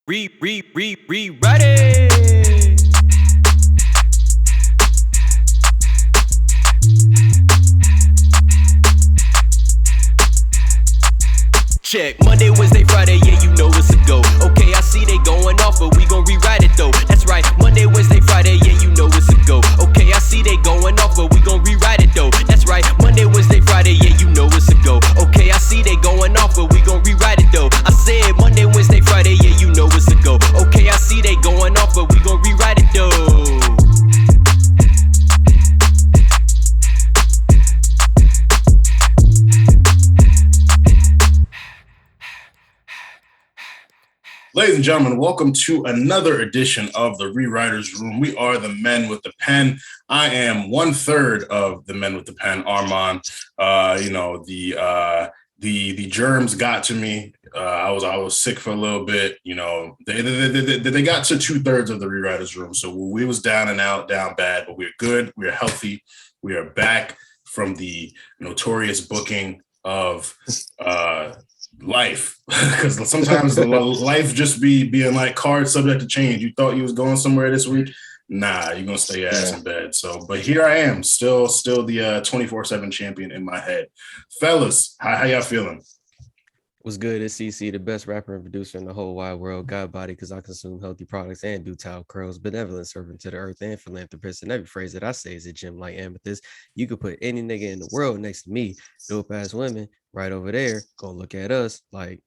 Ready. Check Monday, Wednesday, Friday, yeah, you know it's a go. Okay, I see they going off, but we gon' rewrite it though. That's right, Monday, Wednesday, Friday, yeah, you know it's a go. Okay, I see they going off, but we gon' rewrite it though. That's right, Monday, Wednesday, Friday, yeah, you know it's a go. Okay, I see they going off, but we gon' rewrite it though. I said Monday, Wednesday, Friday, yeah, you know it's a go. Okay, I see they going off, but we gon' rewrite it though. Ladies and gentlemen, welcome to another edition of the Rewriters Room. We are the Men with the Pen. I am 1/3 of the Men with the Pen, Armand. The germs got to me. I was sick for a little bit. You know, they got to 2/3 of the Rewriters Room. So we was down and out, down bad, but we're good. We're healthy. We are back from the notorious booking of life, because sometimes the life just being like cards subject to change. You thought you was going somewhere this week, nah, you're gonna stay your ass in bed. So, but here I am, still the 24/7 champion in my head. Fellas, how y'all feeling? What's good? It's CC, the best rapper and producer in the whole wide world. God body, because I consume healthy products and do towel curls. Benevolent servant to the earth and philanthropist. And every phrase that I say is a gem like amethyst. You could put any nigga in the world next to me, dope ass women right over there, gonna look at us like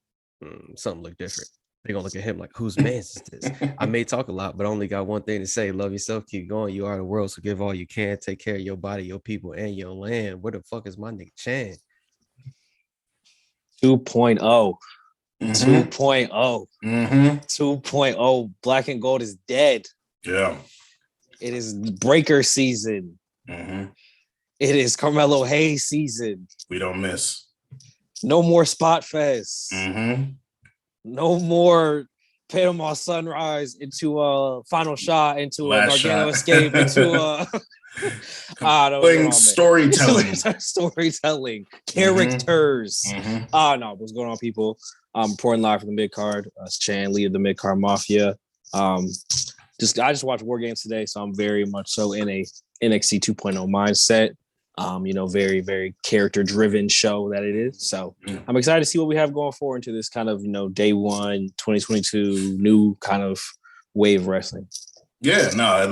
something look different. They're gonna look at him like, whose man's is this? I may talk a lot, but I only got one thing to say. Love yourself, keep going. You are the world, so give all you can. Take care of your body, your people, and your land. Where the fuck is my nigga Chan? 2.0. Mm-hmm. 2.0. 2.0. Black and gold is dead. Yeah. It is breaker season. Mm-hmm. It is Carmelo Hayes season. We don't miss. No more Spot Fest. Mm-hmm. No more Panama Sunrise into a final shot, into a Gargano escape, into storytelling. Storytelling. Characters. Mm-hmm. No, what's going on, people? I'm reporting live from the mid card. It's Chan, lead of the mid card mafia. I just watched WarGames today, so I'm very much so in a NXT 2.0 mindset. Very, very character-driven show that it is. So I'm excited to see what we have going forward into this kind of, day one, 2022, new kind of wave wrestling. Yeah, no, I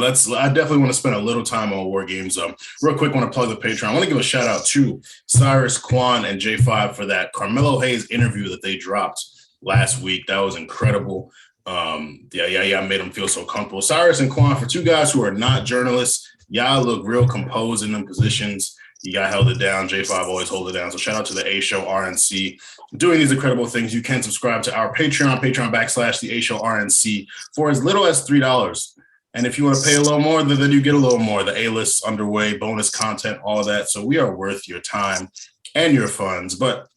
definitely want to spend a little time on WarGames. Real quick, want to plug the Patreon. I want to give a shout out to Cyrus, Quan, and J5 for that Carmelo Hayes interview that they dropped last week. That was incredible. I made them feel so comfortable. Cyrus and Quan, for two guys who are not journalists, y'all look real composed in them positions. You got held it down. J5 always hold it down. So shout out to the A Show RNC doing these incredible things. You can subscribe to our Patreon /the A Show RNC for as little as $3. And if you want to pay a little more, then you get a little more. The A-list underway, bonus content, all of that. So we are worth your time and your funds. But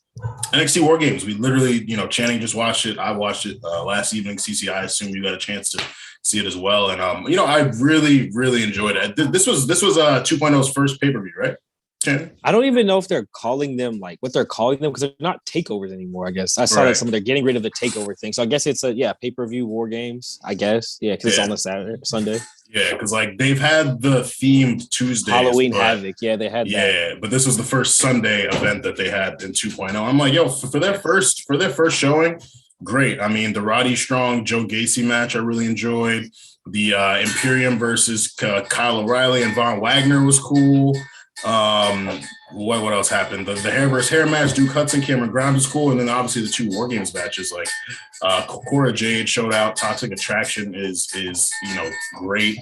NXT WarGames, we literally, Channing just watched it. I watched it last evening. CC, I assume you got a chance to see it as well. And, I really, really enjoyed it. This was 2.0's first pay-per-view, right? Channing? I don't even know if they're calling them like what they're calling them, because they're not takeovers anymore, I guess. I saw that they're getting rid of the takeover thing. So I guess it's pay-per-view WarGames, I guess. Yeah, because it's on a Sunday. Yeah, because they've had the themed Tuesdays. Halloween Havoc. Yeah, they had that. Yeah, but this was the first Sunday event that they had in 2.0. I'm like, yo, for their first showing, great. I mean, the Roddy Strong, Joe Gacy match I really enjoyed. The Imperium versus Kyle O'Reilly and Von Wagner was cool. What else happened? The hair versus hair match, Duke Hudson, Cameron Grimes was cool, and then obviously the two WarGames matches, like Cora Jade showed out. Toxic Attraction is great.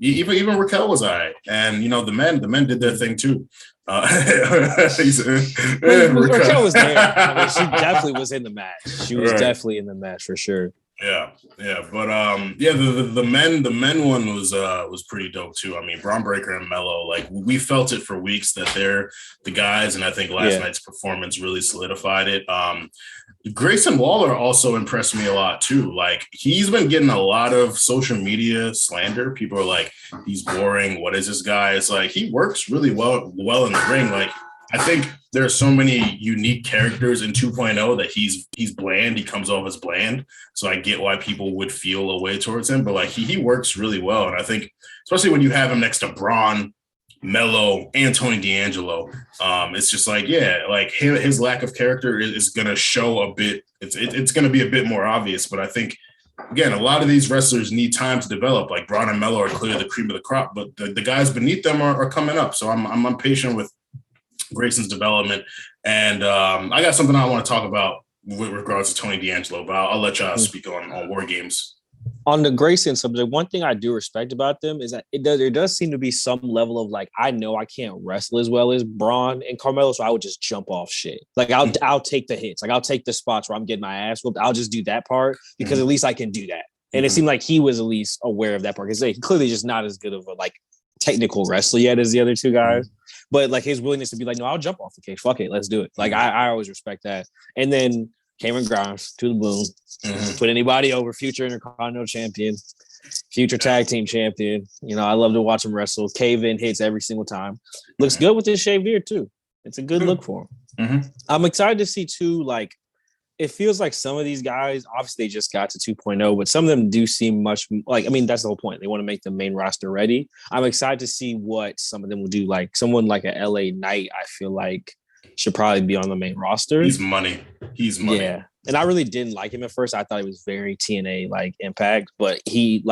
Even Raquel was all right, and the men did their thing too. Raquel was there. I mean, she definitely was in the match. She was definitely in the match for sure. Yeah, but the men one was pretty dope too. I mean, Braun Breaker and Mello, like we felt it for weeks that they're the guys, and I think last night's performance really solidified it. Grayson Waller also impressed me a lot too. Like he's been getting a lot of social media slander. People are like, he's boring. What is this guy? It's like he works really well in the ring. Like I think there are so many unique characters in 2.0 that he's bland. He comes off as bland. So I get why people would feel a way towards him, but like he works really well. And I think especially when you have him next to Braun, Melo, and Tony D'Angelo, it's just like, yeah, like his lack of character is going to show a bit. It's going to be a bit more obvious, but I think, again, a lot of these wrestlers need time to develop. Like Braun and Melo are clearly the cream of the crop, but the guys beneath them are coming up. So I'm patient with Grayson's development. And I got something I want to talk about with regards to Tony D'Angelo, but I'll let y'all speak on War Games. On the Grayson subject, one thing I do respect about them is that there does seem to be some level of like, I know I can't wrestle as well as Braun and Carmelo, so I would just jump off shit. Like I'll take the hits, like I'll take the spots where I'm getting my ass whooped. I'll just do that part because at least I can do that. And it seemed like he was at least aware of that part because he's clearly just not as good of a like technical wrestler yet as the other two guys. But like his willingness to be like, no, I'll jump off the cage. Fuck it, let's do it. Like I always respect that. And then Cameron Grimes to the moon. Put anybody over, future Intercontinental champion, future tag team champion. You know, I love to watch him wrestle. Cave in hits every single time. Looks good with his shaved beard too. It's a good look for him. I'm excited to see too, like, it feels like some of these guys, obviously they just got to 2.0, but some of them do seem much like, I mean, that's the whole point. They want to make the main roster ready. I'm excited to see what some of them will do. Like someone like a LA Knight, I feel like should probably be on the main roster. He's money. Yeah. And I really didn't like him at first. I thought he was very TNA like Impact, but he's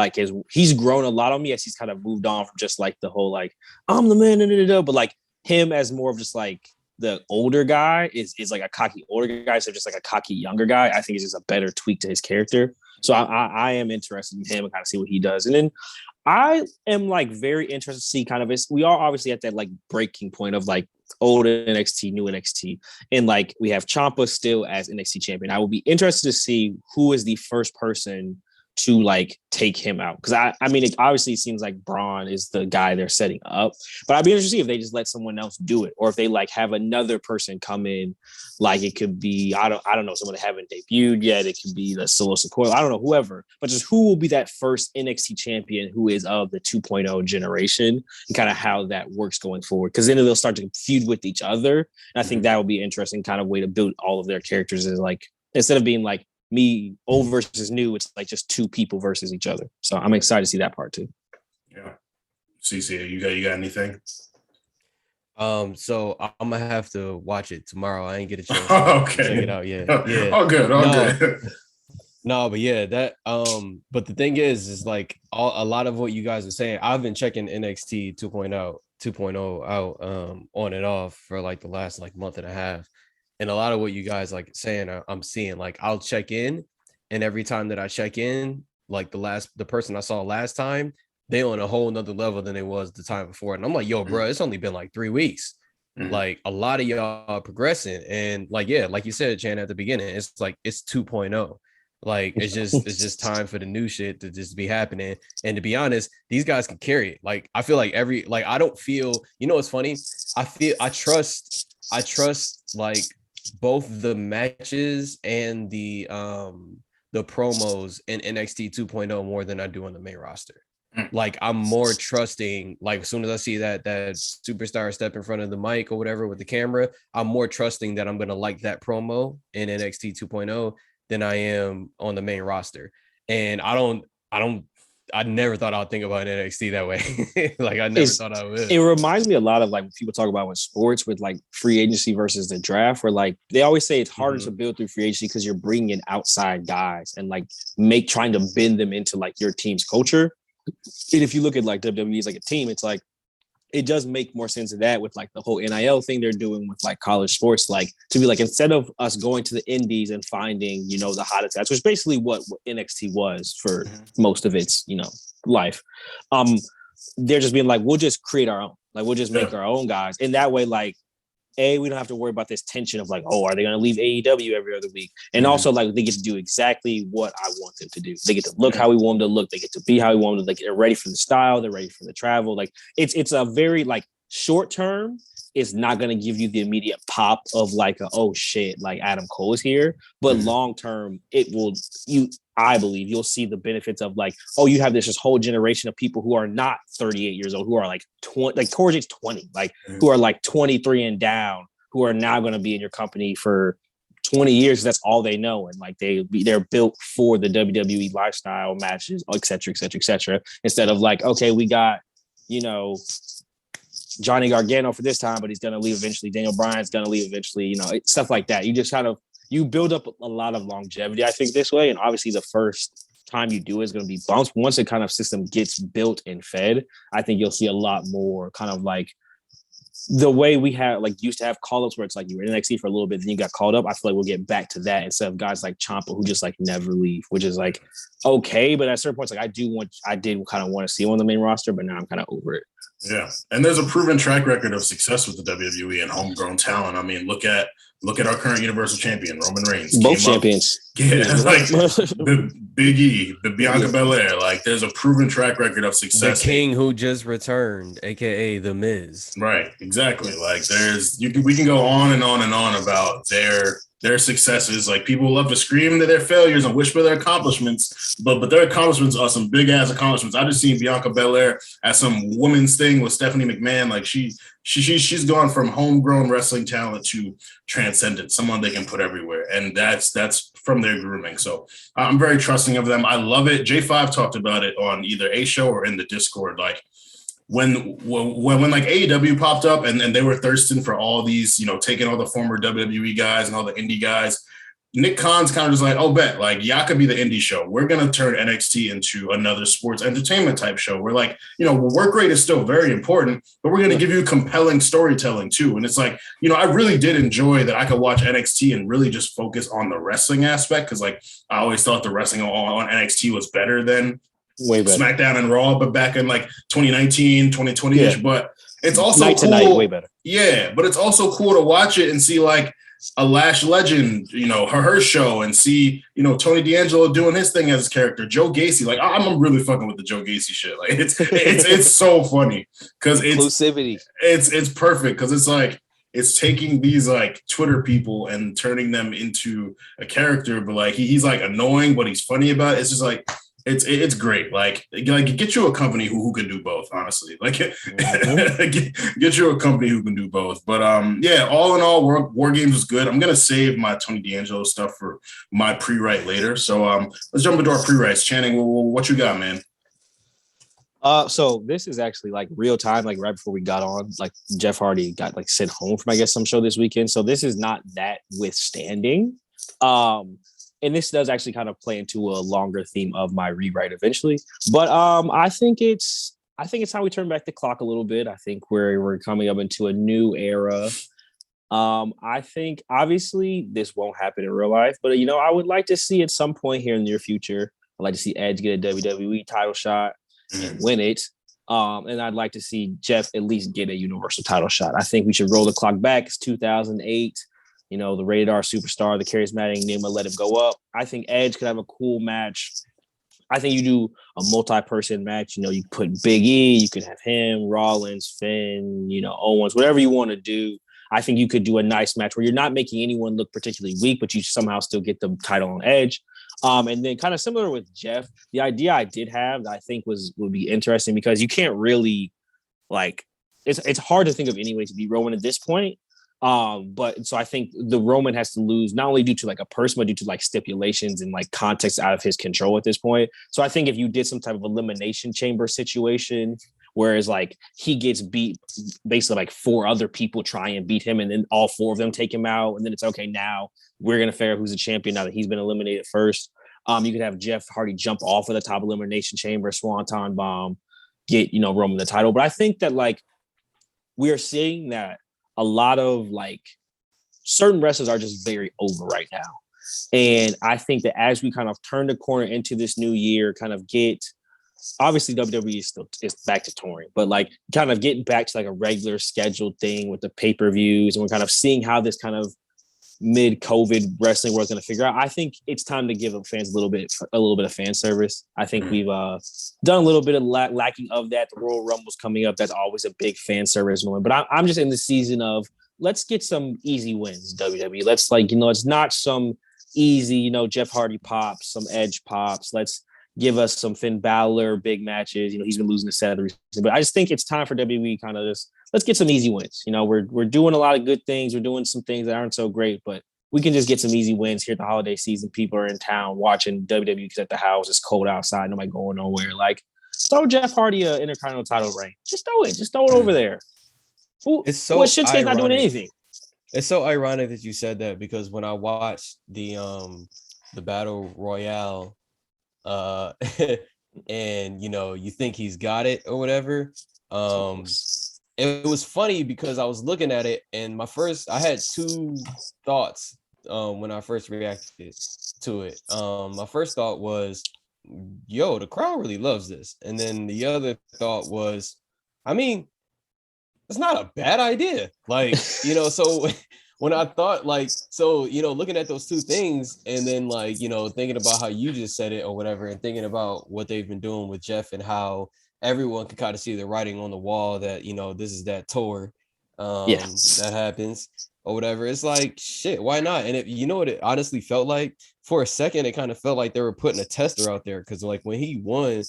grown a lot on me as he's kind of moved on from just like the whole like I'm the man, but like him as more of just like the older guy is like a cocky older guy, so just like a cocky younger guy. I think it's just a better tweak to his character. So I am interested in him and kind of see what he does. And then I am like very interested to see kind of we are obviously at that like breaking point of like old NXT, new NXT. And like we have Ciampa still as NXT champion. I will be interested to see who is the first person to like take him out. Because I mean, it obviously seems like Braun is the guy they're setting up, but I'd be interested to see if they just let someone else do it, or if they like have another person come in. Like it could be, I don't know, someone that haven't debuted yet. It could be the Solo Sikoa. I don't know, whoever, but just who will be that first NXT champion who is of the 2.0 generation and kind of how that works going forward. Because then they'll start to feud with each other. And I think that would be an interesting kind of way to build all of their characters, is like, instead of being like me old versus new, it's like just two people versus each other. So I'm excited to see that part too. Yeah. CC, you got anything? So I'm gonna have to watch it tomorrow. I ain't get a chance to check it out yet. Yeah. All good. No, but yeah, that but the thing is like a lot of what you guys are saying, I've been checking NXT 2.0 out on and off for like the last like month and a half. And a lot of what you guys like saying, I'm seeing, like I'll check in, and every time that I check in, like the person I saw last time, they on a whole nother level than it was the time before. And I'm like, yo, bro, it's only been like 3 weeks. Like a lot of y'all are progressing. And like, yeah, like you said, Chan, at the beginning, it's like, it's 2.0. Like, it's just time for the new shit to just be happening. And to be honest, these guys can carry it. Like, I feel like I don't feel, you know, what's funny? I trust like both the matches and the promos in NXT 2.0 more than I do on the main roster. Like I'm more trusting, like as soon as I see that superstar step in front of the mic or whatever with the camera, I'm more trusting that I'm going to like that promo in NXT 2.0 than I am on the main roster. And I never thought I'd think about NXT that way. Like I never thought I would. It reminds me a lot of like when people talk about with sports with like free agency versus the draft, where like they always say it's harder to build through free agency because you're bringing in outside guys and like trying to bend them into like your team's culture. And if you look at like WWE as like a team, it's like it does make more sense of that with like the whole NIL thing they're doing with like college sports, like to be like, instead of us going to the indies and finding, you know, the hottest guys, which is basically what NXT was for most of its, you know, life. They're just being like, we'll just create our own, like we'll just make our own guys. And that way, like, we don't have to worry about this tension of like, oh, are they going to leave AEW every other week? And also like they get to do exactly what I want them to do. They get to look how we want them to look. They get to be how we want them to. Like they're ready for the style. They're ready for the travel. like it's a very like short term. It's not going to give you the immediate pop of like, oh shit, like Adam Cole is here. But long term, I believe you'll see the benefits of like, oh, you have this whole generation of people who are not 38 years old, who are like 20, like towards age 20, like who are like 23 and down, who are now going to be in your company for 20 years. That's all they know. And like they're built for the WWE lifestyle matches, et cetera, et cetera, et cetera. Instead of like, okay, we got, Johnny Gargano for this time, but he's going to leave eventually. Daniel Bryan's going to leave eventually, stuff like that. You just you build up a lot of longevity, I think, this way. And obviously the first time you do it is going to be bumps. Once the kind of system gets built and fed, I think you'll see a lot more kind of like the way we have like used to have call-ups where it's like you were in NXT for a little bit, then you got called up. I feel like we'll get back to that instead of guys like Ciampa who just like never leave, which is like okay. But at certain points, like I did kind of want to see him on the main roster, but now I'm kind of over it. Yeah, and there's a proven track record of success with the WWE and homegrown talent. I mean, look at our current Universal Champion, Roman Reigns. Both champions. Yeah, like the Big E, the Bianca Belair. Like, there's a proven track record of success. The King who just returned, aka The Miz. Right, exactly. Like, we can go on and on and on about their successes. Like, people love to scream to their failures and wish for their accomplishments, but their accomplishments are some big ass accomplishments. I just seen Bianca Belair at some women's thing with Stephanie McMahon. Like, she's gone from homegrown wrestling talent to transcendent, someone they can put everywhere, and that's from their grooming. So I'm very trusting of them. I love it. J5 talked about it on either a show or in the Discord. Like, when like AEW popped up and they were thirsting for all these, taking all the former WWE guys and all the indie guys, Nick Khan's kind of just like, oh, bet, like, y'all could be the indie show. We're going to turn NXT into another sports entertainment type show. We're like, work rate is still very important, but we're going to give you compelling storytelling too. And it's like, I really did enjoy that I could watch NXT and really just focus on the wrestling aspect. Cause like, I always thought the wrestling on NXT was better than way better. SmackDown and Raw, but back in like 2019, 2020-ish, but it's also night cool. To night, way better. Yeah, but it's also cool to watch it and see like a Lash legend, her show, and see, Tony D'Angelo doing his thing as his character, Joe Gacy. Like, I'm really fucking with the Joe Gacy shit. Like, it's so funny because inclusivity. It's perfect because it's like it's taking these like Twitter people and turning them into a character, but like he's like annoying, but he's funny about it. It's just like it's great. Like get you a company who can do both, honestly. Like get you a company who can do both. But yeah, all in all, WarGames was good. I'm gonna save my Tony D'Angelo stuff for my pre-write later. So let's jump into our pre-writes. Channing, what you got, man? So this is actually like real time, like right before we got on, like Jeff Hardy got like sent home from, I guess, some show this weekend. So this is not that withstanding. And this does actually kind of play into a longer theme of my rewrite eventually. But I think it's how we turn back the clock a little bit. I think we're coming up into a new era. I think obviously this won't happen in real life, but I would like to see at some point here in the near future, I'd like to see Edge get a WWE title shot and win it. And I'd like to see Jeff at least get a Universal title shot. I think we should roll the clock back. It's 2008. The rated R superstar, the charismatic Nima, let him go up. I think Edge could have a cool match. I think you do a multi-person match. You put Big E, you could have him, Rollins, Finn, Owens, whatever you want to do. I think you could do a nice match where you're not making anyone look particularly weak, but you somehow still get the title on Edge. And then kind of similar with Jeff, the idea I did have that I think would be interesting because you can't really like it's hard to think of any way to beat Roman at this point. But so I think the Roman has to lose not only due to like a person, but due to like stipulations and like context out of his control at this point. So I think if you did some type of elimination chamber situation, whereas like he gets beat, basically like 4 other people try and beat him, and then all 4 of them take him out, and then it's okay. Now we're gonna figure out who's the champion now that he's been eliminated first. You could have Jeff Hardy jump off of the top elimination chamber, Swanton bomb, get Roman the title. But I think that like we are seeing that a lot of like certain wrestlers are just very over right now. And I think that as we kind of turn the corner into this new year, kind of obviously WWE is back to touring, but like kind of getting back to like a regular scheduled thing with the pay-per-views. And we're kind of seeing how this kind of mid-COVID wrestling world is going to figure out. I think it's time to give fans a little bit of fan service. I think we've done a little bit of lacking of that. The Royal Rumble's coming up. That's always a big fan service moment. But I'm just in the season of let's get some easy wins, WWE. Let's it's not some easy, Jeff Hardy pops, some Edge pops. Let's give us some Finn Balor big matches. He's been losing to Seth recently, but I just think it's time for WWE kind of just let's get some easy wins. We're doing a lot of good things. We're doing some things that aren't so great, but we can just get some easy wins here at the holiday season. People are in town watching WWE because at the house it's cold outside. Nobody going nowhere. Like, throw Jeff Hardy an Intercontinental title reign. Just throw it. Just throw it over there. It's so Shinsuke's not doing anything. It's so ironic that you said that because when I watched the Battle Royale, and you think he's got it or whatever, it was funny because I was looking at it and I had two thoughts when I first reacted to it. My first thought was, yo, the crowd really loves this. And then the other thought was, I mean, it's not a bad idea. Like, so when I thought looking at those two things and then thinking about how you just said it or whatever, and thinking about what they've been doing with Jeff and how everyone can kind of see the writing on the wall that, this is that tour that happens or whatever. It's like, shit, why not? And what it honestly felt like for a second, it kind of felt like they were putting a tester out there. Cause when he won,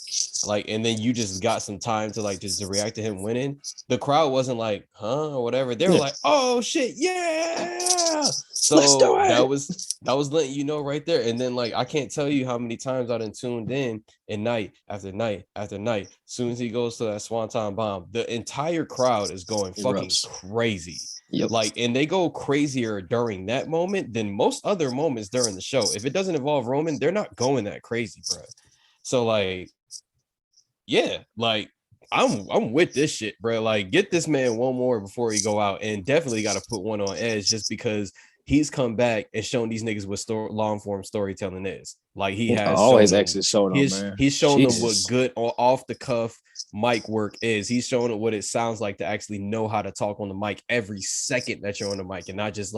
and then you just got some time to just to react to him winning, the crowd wasn't like, huh, or whatever. They were like, oh shit. Yeah. So that was letting you know right there. And then I can't tell you how many times I done tuned in and night after night after night. As soon as he goes to that Swanton bomb, the entire crowd is going fucking crazy. Yep. And they go crazier during that moment than most other moments during the show. If it doesn't involve Roman, they're not going that crazy, bro. So I'm with this shit, bro. Get this man one more before he go out, and definitely got to put one on Edge just because he's come back and shown these niggas what long form storytelling is. He has always exit showing them, man. He's shown them what good off the cuff mic work is. He's showing them what it sounds like to actually know how to talk on the mic every second that you're on the mic, and not just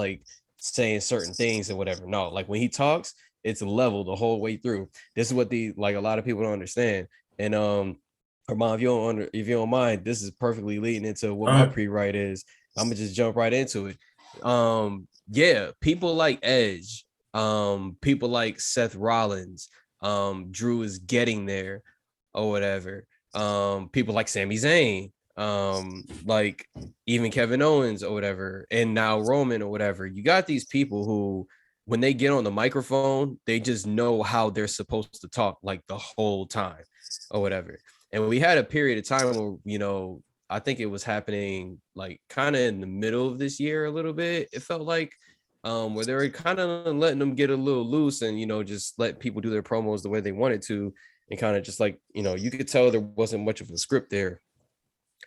saying certain things and whatever. No, when he talks, it's level the whole way through. This is what a lot of people don't understand. And Armand, if you don't mind, this is perfectly leading into what my pre-write is. I'm gonna just jump right into it. People like Edge, people like Seth Rollins, Drew is getting there or whatever. People like Sami Zayn, even Kevin Owens or whatever, and now Roman or whatever. You got these people who, when they get on the microphone, they just know how they're supposed to talk the whole time or whatever. And we had a period of time where, I think it was happening kind of in the middle of this year a little bit. It felt like where they were kind of letting them get a little loose and, just let people do their promos the way they wanted to. And kind of just you could tell there wasn't much of a script there.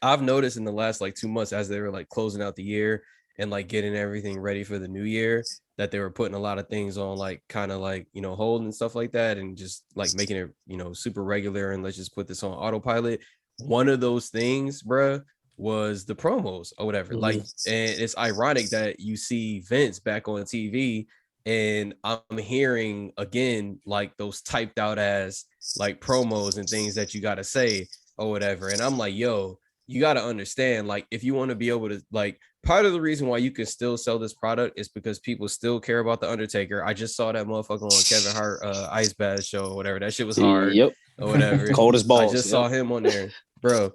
I've noticed in the last 2 months as they were closing out the year and getting everything ready for the new year, that they were putting a lot of things on hold and stuff like that, and just making it super regular, and let's just put this on autopilot. One of those things, bruh, was the promos or whatever. And it's ironic that you see Vince back on TV and I'm hearing again those typed out as promos and things that you gotta say or whatever. And I'm like, yo, you gotta understand, if you want to be able to part of the reason why you can still sell this product is because people still care about the Undertaker. I just saw that motherfucker on Kevin Hart Ice Bath show or whatever. That shit was hard. Yep. Or whatever. Cold as balls. I just saw him on there, bro.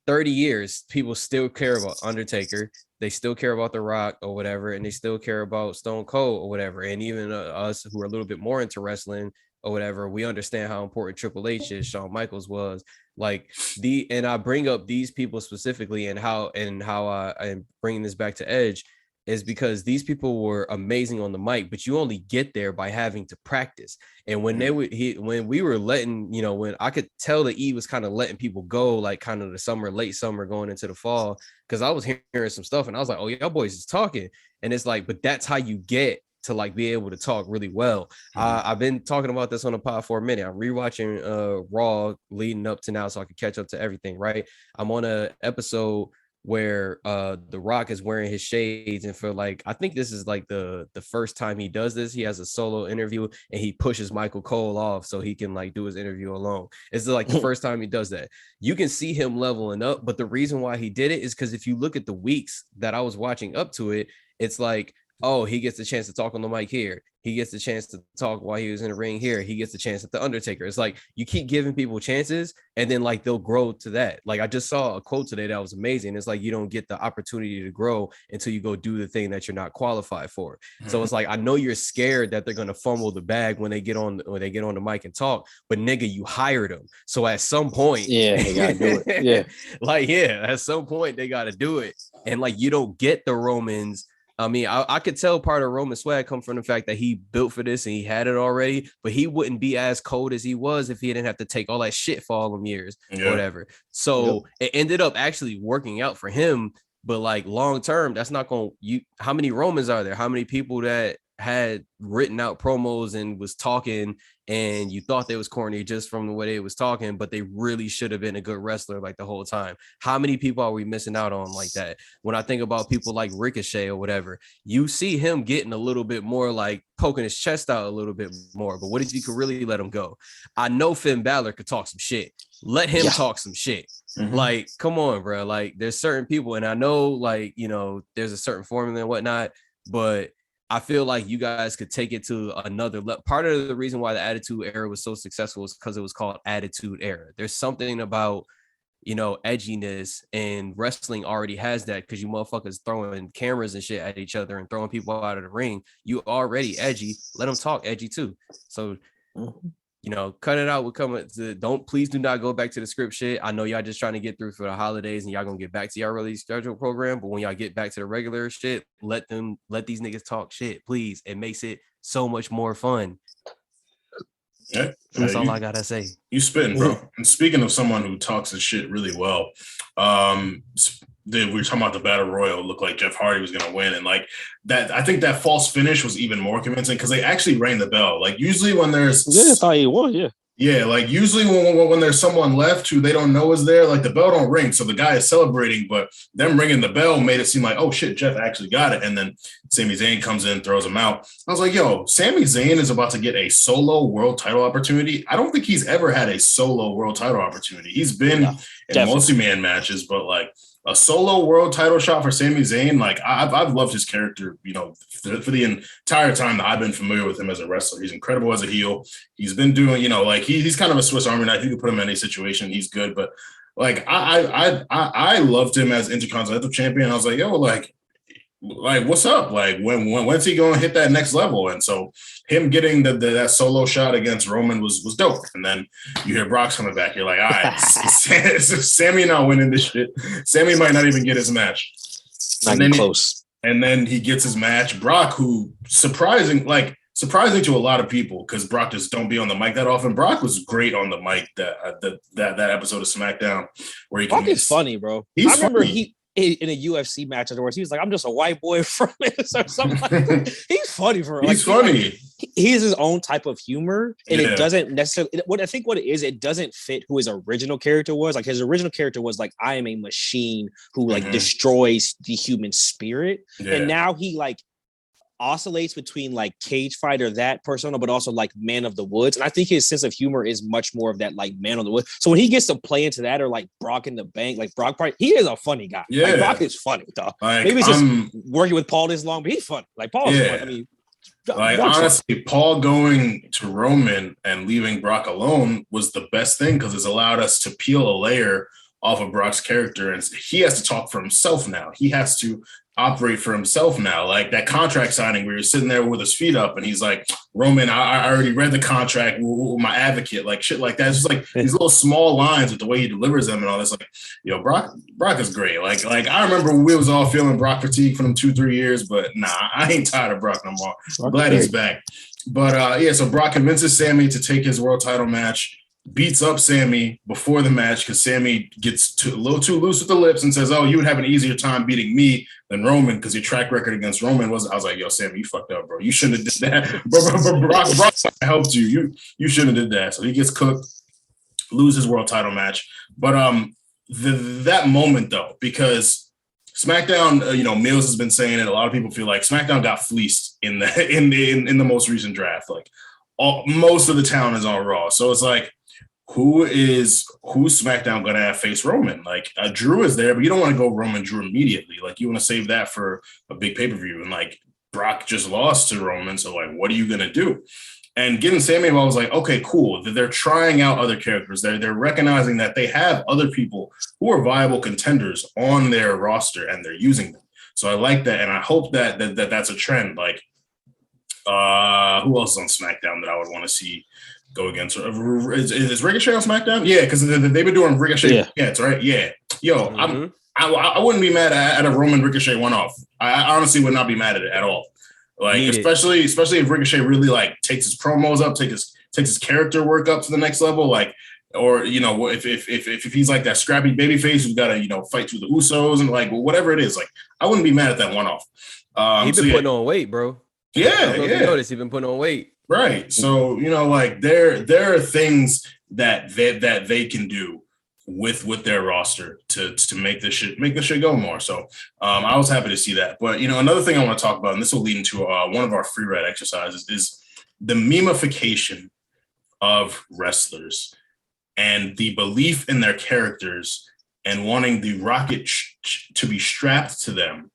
30 years, people still care about Undertaker. They still care about The Rock or whatever, and they still care about Stone Cold or whatever. And even us who are a little bit more into wrestling or whatever, we understand how important Triple H is, Shawn Michaels was. And I bring up these people specifically and how I'm bringing this back to Edge is because these people were amazing on the mic, but you only get there by having to practice. And when when we were letting, when I could tell that E was kind of letting people go, kind of the summer, late summer going into the fall, because I was hearing some stuff and I was like, oh, y'all boys is talking. And it's but that's how you get to be able to talk really well. I've been talking about this on the pod for a minute. I'm rewatching Raw leading up to now so I can catch up to everything, right? I'm on a episode where The Rock is wearing his shades, and for I think this is the first time he does this. He has a solo interview and he pushes Michael Cole off so he can do his interview alone. It's the first time he does that. You can see him leveling up, but the reason why he did it is because if you look at the weeks that I was watching up to it, it's oh, he gets a chance to talk on the mic here. He gets a chance to talk while he was in the ring here. He gets a chance at the Undertaker. It's like you keep giving people chances and then like they'll grow to that. Like I just saw a quote today that was amazing. It's like you don't get the opportunity to grow until you go do the thing that you're not qualified for. So it's like I know you're scared that they're gonna fumble the bag when they get on the mic and talk, but nigga, you hired them. So at some point, they gotta do it. Yeah. At some point they gotta do it. And like you don't get the Romans. I mean, I could tell part of Roman swag come from the fact that he built for this and he had it already, but he wouldn't be as cold as he was if he didn't have to take all that shit for all them years or whatever. So it ended up actually working out for him. But like long term, that's not going to how many Romans are there? How many people that had written out promos and was talking and you thought they was corny just from the way they was talking, but they really should have been a good wrestler like the whole time? How many people are we missing out on like that? When I think about people like Ricochet or whatever, you see him getting a little bit more like poking his chest out a little bit more, but what if you could really let him go? I know Finn Balor could talk some shit. Let him talk some shit. Like, come on, bro. Like there's certain people, and I know like, you know, there's a certain formula and whatnot, but I feel like you guys could take it to another level. Part of the reason why the Attitude Era was so successful is because it was called Attitude Era. There's something about, you know, edginess, and wrestling already has that because you motherfuckers throwing cameras and shit at each other and throwing people out of the ring. You already edgy. Let them talk edgy too. So, you know, cut it out. We're coming to please do not go back to the script shit. I know y'all just trying to get through for the holidays and y'all gonna get back to y'all release schedule program. But when y'all get back to the regular shit, let these niggas talk shit, please. It makes it so much more fun. Yeah, that's all I gotta say. You spitting, bro. And speaking of someone who talks his shit really well, we were talking about the battle royal. It looked like Jeff Hardy was going to win, and like that, I think that false finish was even more convincing because they actually rang the bell. Like usually when there's I thought he won, yeah, like usually when there's someone left who they don't know is there, like the bell don't ring, so the guy is celebrating, but them ringing the bell made it seem like, oh shit, Jeff actually got it, and then Sami Zayn comes in, throws him out. I was like, yo, Sami Zayn is about to get a solo world title opportunity. I don't think he's ever had a solo world title opportunity. He's been in multi-man matches, but like a solo world title shot for Sami Zayn, like I've loved his character, you know, for the entire time that I've been familiar with him as a wrestler. He's incredible as a heel. He's been doing, you know, like he's kind of a Swiss Army knife. You can put him in any situation, he's good. But like I loved him as Intercontinental Champion. I was like, yo, like what's up? Like when's he going to hit that next level? And so him getting that solo shot against Roman was dope. And then you hear Brock's coming back. You're like, all right, Sammy not winning this shit. Sammy might not even get his match. Not even close. And then he gets his match. Brock, who surprising to a lot of people because Brock just don't be on the mic that often. Brock was great on the mic that episode of SmackDown where he Brock is funny, bro. I remember he in a UFC match afterwards, he was like, I'm just a white boy from it or something like that. He's funny for real. He's funny. He has his own type of humor, and it doesn't necessarily what it is, it doesn't fit who his original character was. Like his original character was like, I am a machine who like destroys the human spirit. And now he like oscillates between like cage fighter, that persona, but also like man of the woods. And I think his sense of humor is much more of that like man of the woods. So when he gets to play into that, or like Brock in the bank, like Brock probably, he is a funny guy. Yeah, like, Brock is funny, dog. Like, maybe it's just working with Paul this long, but he's funny. Like Paul is funny. I mean, like honestly, Paul going to Roman and leaving Brock alone was the best thing because it's allowed us to peel a layer off of Brock's character, and he has to talk for himself now. He has to operate for himself now. Like that contract signing where you're sitting there with his feet up and he's like, Roman, I already read the contract with my advocate, like shit like that. It's just like these little small lines with the way he delivers them and all this. Like, yo, Brock is great. Like I remember we was all feeling Brock fatigue for them 2-3 years, but nah, I ain't tired of Brock no more. I'm glad he's back. But so Brock convinces Sammy to take his world title match, beats up Sammy before the match because Sammy gets a little too loose with the lips and says, oh, you would have an easier time beating me than Roman because your track record against Roman was. I was like, yo, Sammy, you fucked up, bro. You shouldn't have did that. But Brock helped you. You shouldn't have did that. So he gets cooked, loses world title match. But that moment though, because SmackDown, Mills has been saying it. A lot of people feel like SmackDown got fleeced in the most recent draft. Like most of the town is on Raw. So it's like, who's SmackDown gonna have face Roman? Like Drew is there, but you don't want to go Roman Drew immediately. Like you want to save that for a big pay-per-view. And like Brock just lost to Roman. So like, what are you going to do? And getting Sami, I was like, okay, cool. They're trying out other characters. They're recognizing that they have other people who are viable contenders on their roster and they're using them. So I like that. And I hope that that's a trend. Like, who else is on SmackDown that I would want to see go against? Is Ricochet on SmackDown? Yeah, because they've been doing Ricochet. Yeah, it's right. Yeah. Yo, I wouldn't be mad at a Roman Ricochet one-off. I honestly would not be mad at it at all. Like, especially if Ricochet really like takes his promos up, takes his character work up to the next level, like, or you know, if he's like that scrappy babyface who's got to fight through the Usos and like whatever it is, like I wouldn't be mad at that one off. He's been putting on weight, bro. Yeah. You notice he's been putting on weight, right? So like there are things that they can do with their roster to make this shit go more. So I was happy to see that. But another thing I want to talk about, and this will lead into one of our free ride exercises, is the memeification of wrestlers and the belief in their characters and wanting the rocket to be strapped to them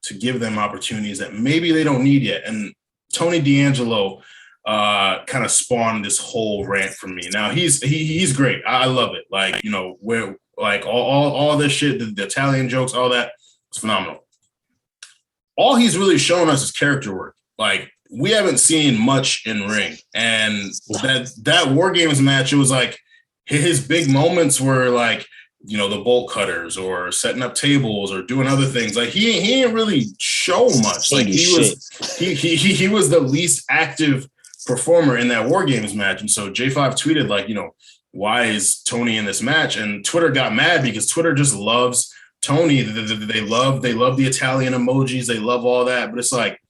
to give them opportunities that maybe they don't need yet. And Tony D'Angelo kind of spawned this whole rant from me. Now he's great. I love it. Like, where like all this shit, the Italian jokes, all that, it's phenomenal. All he's really shown us is character work. Like, we haven't seen much in ring. And that WarGames match, it was like his big moments were like, the bolt cutters or setting up tables or doing other things. Like he didn't really show much. Like he was the least active performer in that WarGames match. And so J5 tweeted like, why is Tony in this match? And Twitter got mad because Twitter just loves Tony. They love the Italian emojis. They love all that. But it's like,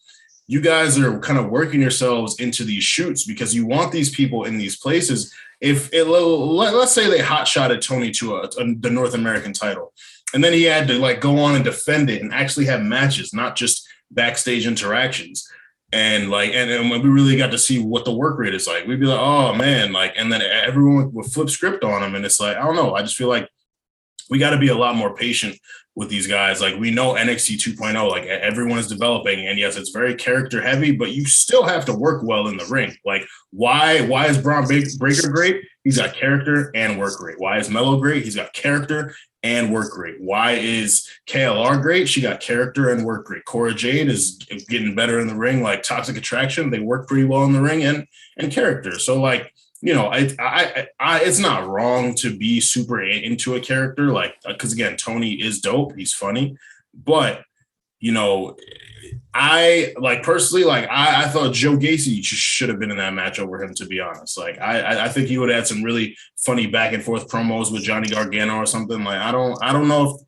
you guys are kind of working yourselves into these shoots because you want these people in these places. Let's say they hot-shotted Tony to the North American title, and then he had to like go on and defend it and actually have matches, not just backstage interactions. And like, and when we really got to see what the work rate is like, we'd be like, oh man, like, and then everyone would flip script on him. And it's like, I don't know. I just feel like we got to be a lot more patient with these guys. Like, we know NXT 2.0, like everyone is developing, and yes, it's very character heavy, but you still have to work well in the ring. Like, why is Braun Breaker great? He's got character and work rate. Why is Melo great? He's got character and work rate. Why is KLR great? She got character and work rate. Cora Jade is getting better in the ring. Like Toxic Attraction, they work pretty well in the ring and character. So like, it's not wrong to be super into a character, like, because again, Tony is dope. He's funny, but I like personally, like I thought Joe Gacy should have been in that match over him, to be honest. Like I think he would have had some really funny back and forth promos with Johnny Gargano or something. Like I don't know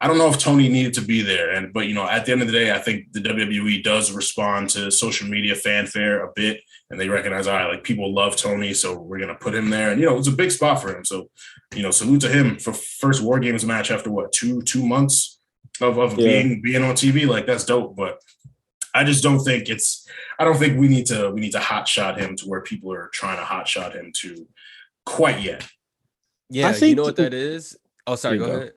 if Tony needed to be there. But at the end of the day, I think the WWE does respond to social media fanfare a bit, and they recognize, all right, like people love Tony, so we're gonna put him there. And it's a big spot for him. So salute to him for first WarGames match after what, two months of being on TV. Like, that's dope. But I just don't think we need to hot shot him to where people are trying to hot shot him to quite yet. Yeah, I think you know what that is. Oh, sorry, go ahead.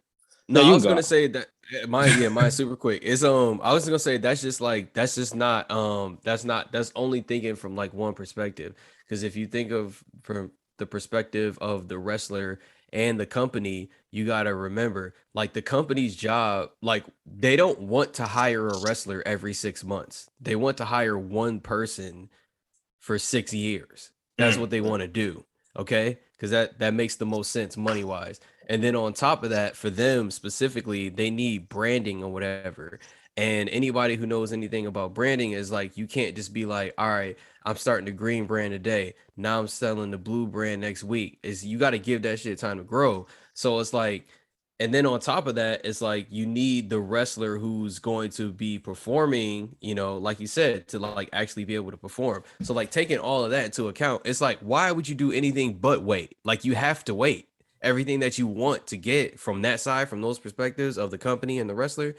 No, I was gonna say that mine super quick. Is I was gonna say that's only thinking from like one perspective. Because if you think of from the perspective of the wrestler and the company, you gotta remember, like, the company's job, like, they don't want to hire a wrestler every 6 months. They want to hire one person for 6 years. That's what they want to do. Okay, because that makes the most sense money wise. And then on top of that, for them specifically, they need branding or whatever. And anybody who knows anything about branding is like, you can't just be like, all right, I'm starting the green brand today, now I'm selling the blue brand next week. You got to give that shit time to grow. So it's like, and then on top of that, it's like you need the wrestler who's going to be performing, like you said, to like actually be able to perform. So like taking all of that into account, it's like, why would you do anything but wait? Like, you have to wait. Everything that you want to get from that side, from those perspectives of the company and the wrestler,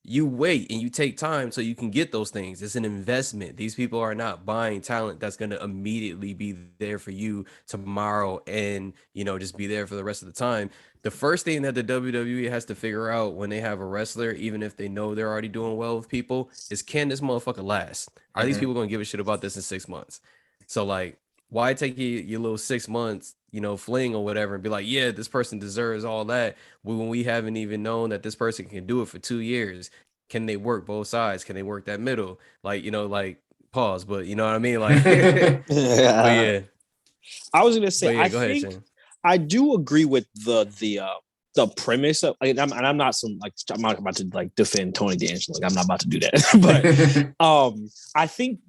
you wait and you take time so you can get those things. It's an investment. These people are not buying talent that's going to immediately be there for you tomorrow and, just be there for the rest of the time. The first thing that the WWE has to figure out when they have a wrestler, even if they know they're already doing well with people, is can this motherfucker last? Are these people going to give a shit about this in 6 months? So like, why take your little 6 months, fling or whatever and be like, yeah, this person deserves all that when we haven't even known that this person can do it for 2 years? Can they work both sides? Can they work that middle? Like, like pause, but you know what I mean? Like, but yeah. I was going to say, go ahead, Shane. I do agree with the premise of, I'm not about to defend Tony D'Angelo. I'm not about to do that. But I think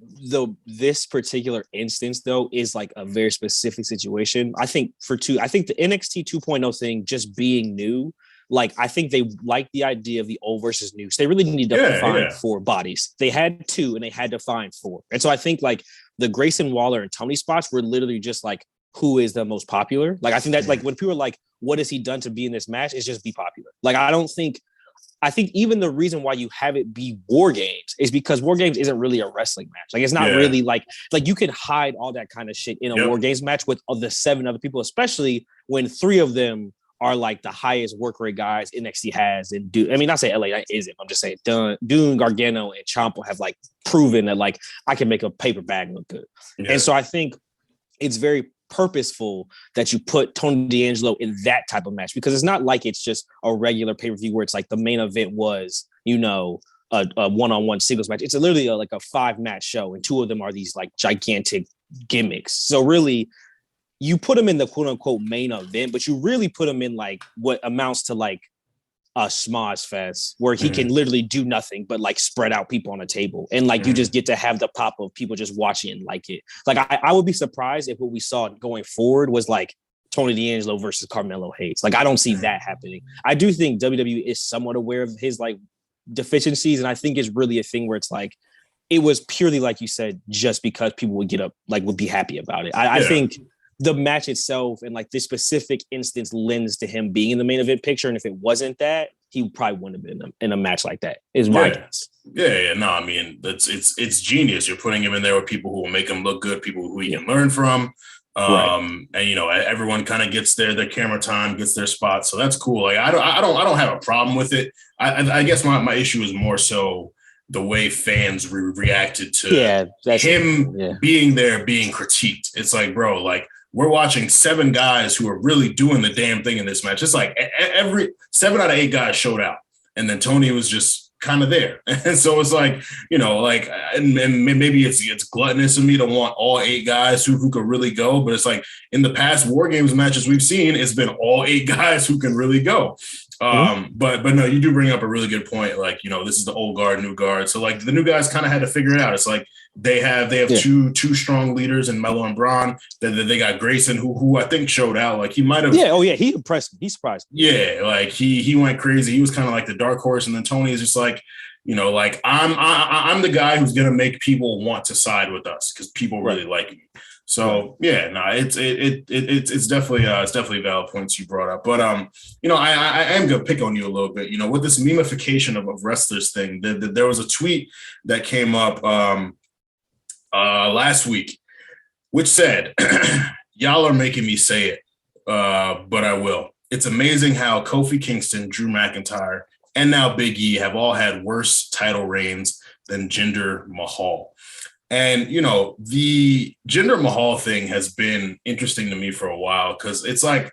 this particular instance though is like a very specific situation. I think the NXT 2.0 thing just being new, like I think they like the idea of the old versus new. So they really need to find 4 bodies. They had 2 and they had to find 4. And so I think like the Grayson Waller and Tony spots were literally just like, who is the most popular? Like, I think that like when people are like, what has he done to be in this match? It's just be popular. Like, I think even the reason why you have it be WarGames is because WarGames isn't really a wrestling match. Like, it's not really like you can hide all that kind of shit in a WarGames match with the 7 other people, especially when 3 of them are like the highest work rate guys NXT has. And not saying LA isn't. I'm just saying Dune, Gargano, and Ciampa have like proven that like I can make a paper bag look good. Yeah. And so I think it's very purposeful that you put Tony D'Angelo in that type of match, because it's not like it's just a regular pay-per-view where it's like the main event was, a one-on-one singles match. It's literally like a 5-match show, and 2 of them are these like gigantic gimmicks. So really, you put him in the quote-unquote main event, but you really put him in like what amounts to like a schmoz fest where he can literally do nothing but like spread out people on a table, and like you just get to have the pop of people just watching and like it. Like I would be surprised if what we saw going forward was like Tony D'Angelo versus Carmelo Hayes. Like I don't see that happening. I do think WWE is somewhat aware of his like deficiencies, and I think it's really a thing where it's like it was purely like you said, just because people would get up, like would be happy about it. I think the match itself and like this specific instance lends to him being in the main event picture. And if it wasn't that, he probably wouldn't have been in a match like that, is my guess. Yeah. No, I mean, it's genius. You're putting him in there with people who will make him look good, people who he can learn from. And everyone kind of gets their camera time, gets their spot. So that's cool. Like I don't have a problem with it. I guess my issue is more so the way fans reacted to him being there, being critiqued. It's like, bro, like we're watching 7 guys who are really doing the damn thing in this match. It's like every 7 out of 8 guys showed out, and then Tony was just kind of there. And so it's like, and maybe it's gluttonous of me to want all 8 guys who could really go. But it's like in the past WarGames matches we've seen, it's been all 8 guys who can really go. But no, you do bring up a really good point. Like, this is the old guard, new guard. So like the new guys kind of had to figure it out. It's like they have two strong leaders in Melo and Braun. They got Grayson, who I think showed out. Like he might have. Yeah. Oh yeah. He impressed me. He surprised me. Yeah. Like he went crazy. He was kind of like the dark horse. And then Tony is just like, like I'm the guy who's going to make people want to side with us because people really like me. So it's definitely valid points you brought up. But I am gonna pick on you a little bit. With this memeification of wrestlers thing, there was a tweet that came up last week, which said, "Y'all are making me say it, but I will. It's amazing how Kofi Kingston, Drew McIntyre, and now Big E have all had worse title reigns than Jinder Mahal." And, the Jinder Mahal thing has been interesting to me for a while, because it's like,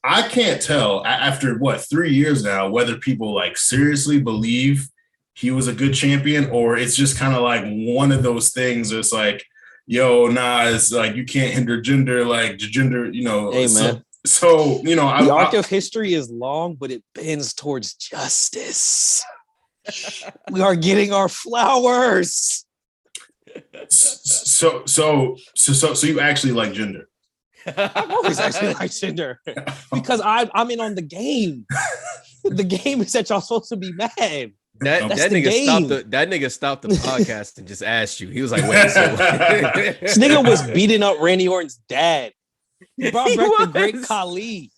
I can't tell after 3 years now, whether people like seriously believe he was a good champion, or it's just kind of like one of those things. It's like, it's like, you can't hinder Jinder, like Jinder, Hey, man. So the arc of history is long, but it bends towards justice. We are getting our flowers. So you actually like Jinder? I've always actually liked Jinder because I'm in on the game. The game is that y'all supposed to be mad. That nigga stopped the podcast and just asked you. He was like, "Wait, so this nigga was beating up Randy Orton's dad. He brought back the great Khali.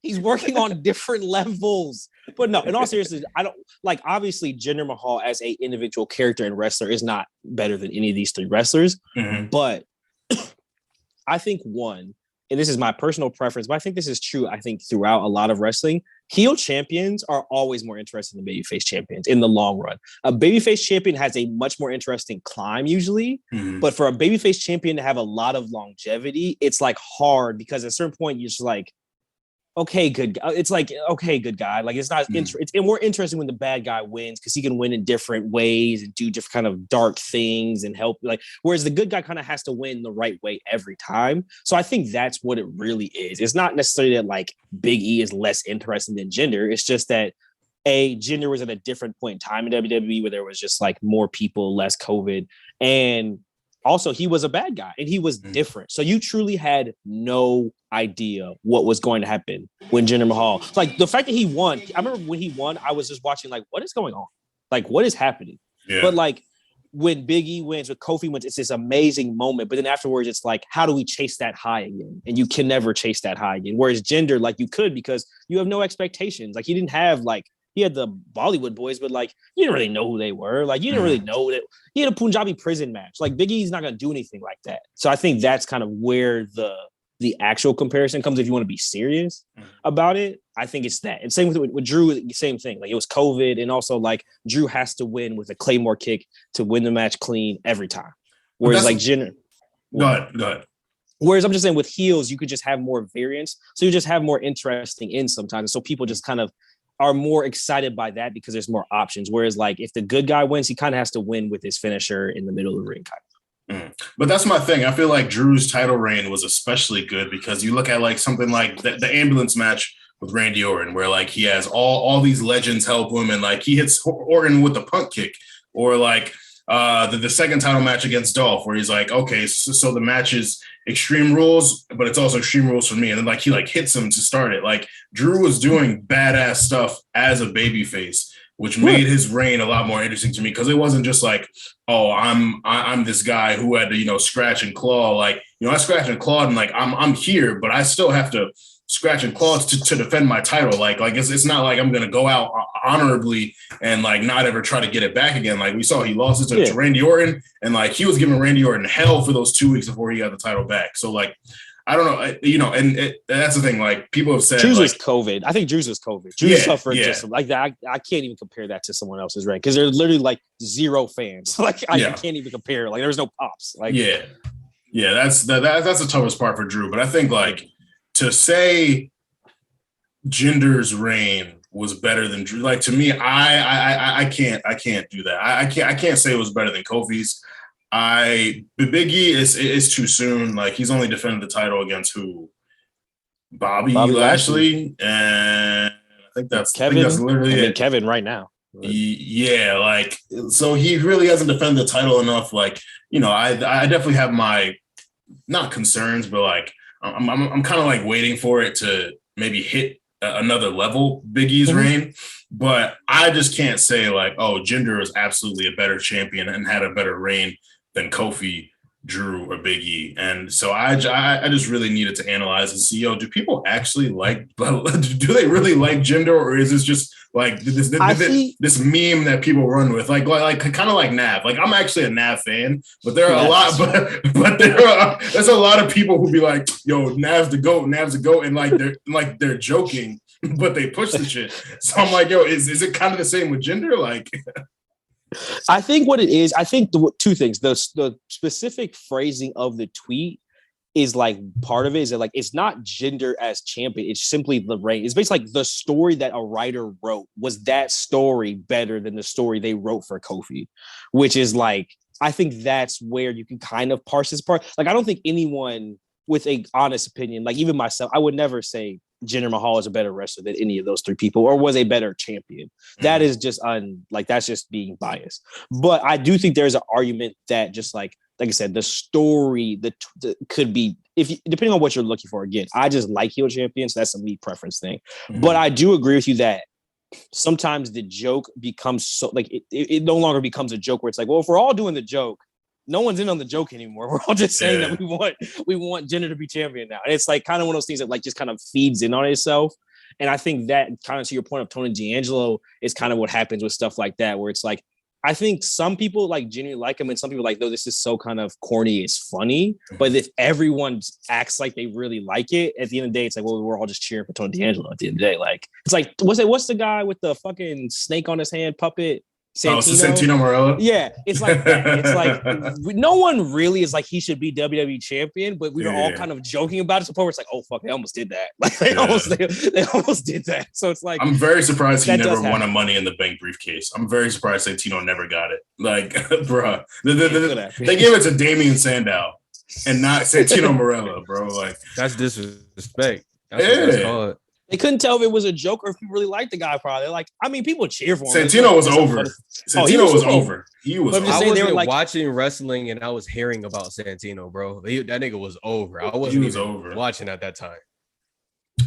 He's working on different levels. But no, in all seriousness, I don't like obviously Jinder Mahal as a individual character and wrestler is not better than any of these three wrestlers. Mm-hmm. But I think one, and this is my personal preference, but I think this is true, I think, throughout a lot of wrestling, heel champions are always more interesting than babyface champions in the long run. A babyface champion has a much more interesting climb usually, but for a babyface champion to have a lot of longevity, it's like hard because at a certain point you're just like, okay, good. It's like, okay, good guy. Like it's not, it's more interesting when the bad guy wins because he can win in different ways and do different kind of dark things and help. Like, whereas the good guy kind of has to win the right way every time. So I think that's what it really is. It's not necessarily that like Big E is less interesting than Jinder. It's just that Jinder was at a different point in time in WWE where there was just like more people, less COVID, and also he was a bad guy and he was different. So you truly had no idea what was going to happen when Jinder Mahal, like the fact that he won. I remember when he won, I was just watching like, what is going on? Like, what is happening? Yeah. But like when Big E wins, when Kofi wins, it's this amazing moment. But then afterwards, it's like, how do we chase that high again? And you can never chase that high again. Whereas Jinder, like you could, because you have no expectations. Like he didn't have like, he had the Bollywood boys, but like you didn't really know who they were. Like you didn't really know that he had a Punjabi prison match. Like Big E's not going to do anything like that. So I think that's kind of where the actual comparison comes. If you want to be serious about it, I think it's that. And same with Drew, same thing. Like it was COVID, and also like Drew has to win with a Claymore kick to win the match clean every time. Whereas like Jinder, go ahead. Whereas I'm just saying with heels, you could just have more variance, so you just have more interesting in sometimes. So people just kind of are more excited by that because there's more options. Whereas like if the good guy wins, he kind of has to win with his finisher in the middle of the ring. But that's my thing. I feel like Drew's title reign was especially good because you look at like something like the ambulance match with Randy Orton, where like he has all these legends help him, and like he hits Orton with the punt kick, or like the second title match against Dolph, where he's like, okay, so the match is Extreme Rules, but it's also Extreme Rules for me, and then like he like hits him to start it. Like Drew was doing badass stuff as a babyface, which made his reign a lot more interesting to me because it wasn't just like, oh, I'm this guy who had to scratch and claw. Like I scratch and clawed and like I'm here, but I still have to scratch and claw to defend my title. Like it's not like I'm gonna go out honorably and like not ever try to get it back again. Like we saw, he lost it to Randy Orton, and like he was giving Randy Orton hell for those 2 weeks before he got the title back. So like, I don't know, and that's the thing. Like people have said, Drew's like, was COVID. I think Drew's was COVID. Drew suffered just like that. I can't even compare that to someone else's reign because there's literally like zero fans. Like I can't even compare. Like there's no pops. Like that's the toughest part for Drew. But I think like to say Jinder's reign was better than Drew, like to me, I can't do that. I can't say it was better than Kofi's. Big E is too soon. Like he's only defended the title against who? Bobby Lashley, and I think that's Kevin. That's literally it. Kevin right now. Yeah, like so he really hasn't defended the title enough. Like I definitely have my not concerns, but like I'm kind of like waiting for it to maybe hit another level, Big E's reign. But I just can't say like, oh, Jinder is absolutely a better champion and had a better reign than Kofi, Drew, or Big E. And so I just really needed to analyze and see, do people actually like, do they really like Jinder, or is this just like this meme that people run with? Like kind of like Nav. Like I'm actually a Nav fan, but there are a lot, but there's a lot of people who be like, yo, Nav's the GOAT, and like they're joking, but they push the shit. So I'm like, yo, is it kind of the same with Jinder? Like I think what it is, I think two things. The specific phrasing of the tweet is like part of it is that like it's not Jinder as champion, it's simply the reign. It's basically like the story that a writer wrote was that story better than the story they wrote for Kofi, which is like I think that's where you can kind of parse this part. Like I don't think anyone with a honest opinion, like even myself, I would never say Jinder Mahal is a better wrestler than any of those three people or was a better champion. That is just that's just being biased. But I do think there's an argument that just like I said, the story that could be, depending on what you're looking for. Again, I just like heel champions. So that's a me preference thing. But I do agree with you that sometimes the joke becomes so like it no longer becomes a joke where it's like, well, if we're all doing the joke, no one's in on the joke anymore. We're all just saying that we want Jinder to be champion now. And it's like kind of one of those things that like just kind of feeds in on itself. And I think that kind of to your point of Tony D'Angelo is kind of what happens with stuff like that, where it's like, I think some people like genuinely like him, and some people like, no, this is so kind of corny, it's funny. But if everyone acts like they really like it, at the end of the day, it's like, well, we're all just cheering for Tony D'Angelo at the end of the day. Like, it's like, what's the guy with the fucking snake on his hand puppet? Santino? Oh, it's Santino Marella? Yeah, it's like that. It's like no one really is like he should be WWE champion, but we were all kind of joking about it. So where it's like, oh fuck, they almost did that. Like they almost did that. So it's like I'm very surprised he never won a Money in the Bank briefcase. I'm very surprised Santino never got it. Like, bruh, they gave it to Damian Sandow and not Santino Marella, bro. Like that's disrespect. That's what that's called. They couldn't tell if it was a joke or if people really liked the guy. Probably like, I mean, people cheer for him. Santino was over. Santino was over. He was. I wasn't like, watching wrestling and I was hearing about Santino, bro. That nigga was over. I wasn't even watching at that time.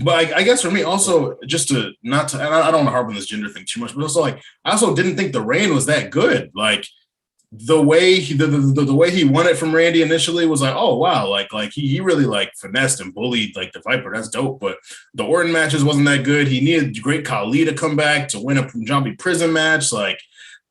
But I guess for me also, just to not to, and I don't want to harp on this gender thing too much, but also like I also didn't think the reign was that good. Like the way the way he won it from Randy initially was like, oh wow, like he really like finessed and bullied like the Viper. That's dope. But the Orton matches wasn't that good. He needed Great Khali to come back to win a Punjabi prison match. Like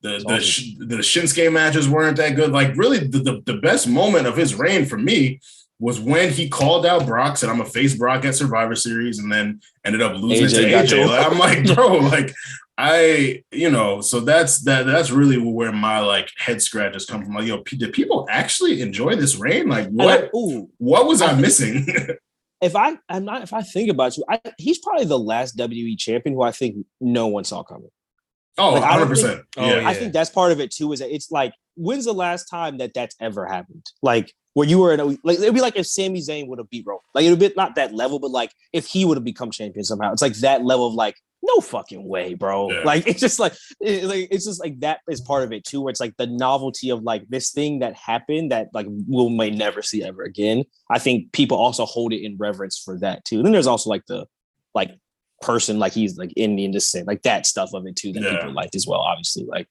the Shinsuke matches weren't that good. Like really the best moment of his reign for me was when he called out Brock, said I'm gonna face Brock at Survivor Series, and then ended up losing to AJ. Like, I'm like, bro, like so that's really where my like head scratches come from. Like, yo, did people actually enjoy this reign? Like, what was I missing? If I think about you, he's probably the last WWE champion who I think no one saw coming. Oh, like, 100%. I think that's part of it too. Is that it's like, when's the last time that's ever happened? Like where you were it'd be like if Sami Zayn would have beat Roman. Like it would be not that level, but like if he would have become champion somehow, it's like that level of like, no fucking way, bro. Yeah. Like it's just like it's just like that is part of it too, where it's like the novelty of like this thing that happened that like we may never see ever again. I think people also hold it in reverence for that too. And then there's also like the like person like he's like Indian descent, like that stuff of it too that people liked as well, obviously. Like,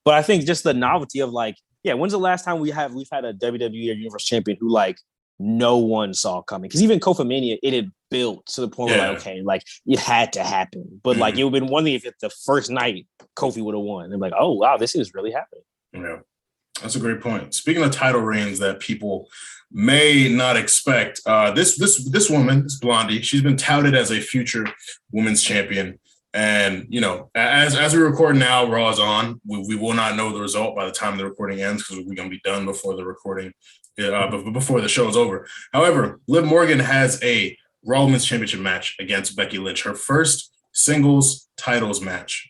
but I think just the novelty of like, when's the last time we've had a WWE or Universal Champion who like no one saw coming? Because even Kofi Mania, it had built to the point where like, okay, like it had to happen. But like it would have been one thing if it's the first night Kofi would have won. They're like, oh wow, this is really happening. Yeah, that's a great point. Speaking of title reigns that people may not expect, this woman, this Blondie, she's been touted as a future women's champion. And, as we record now, Raw is on. We will not know the result by the time the recording ends because we're going to be done before the recording, before the show is over. However, Liv Morgan has a Raw Women's Championship match against Becky Lynch, her first singles titles match.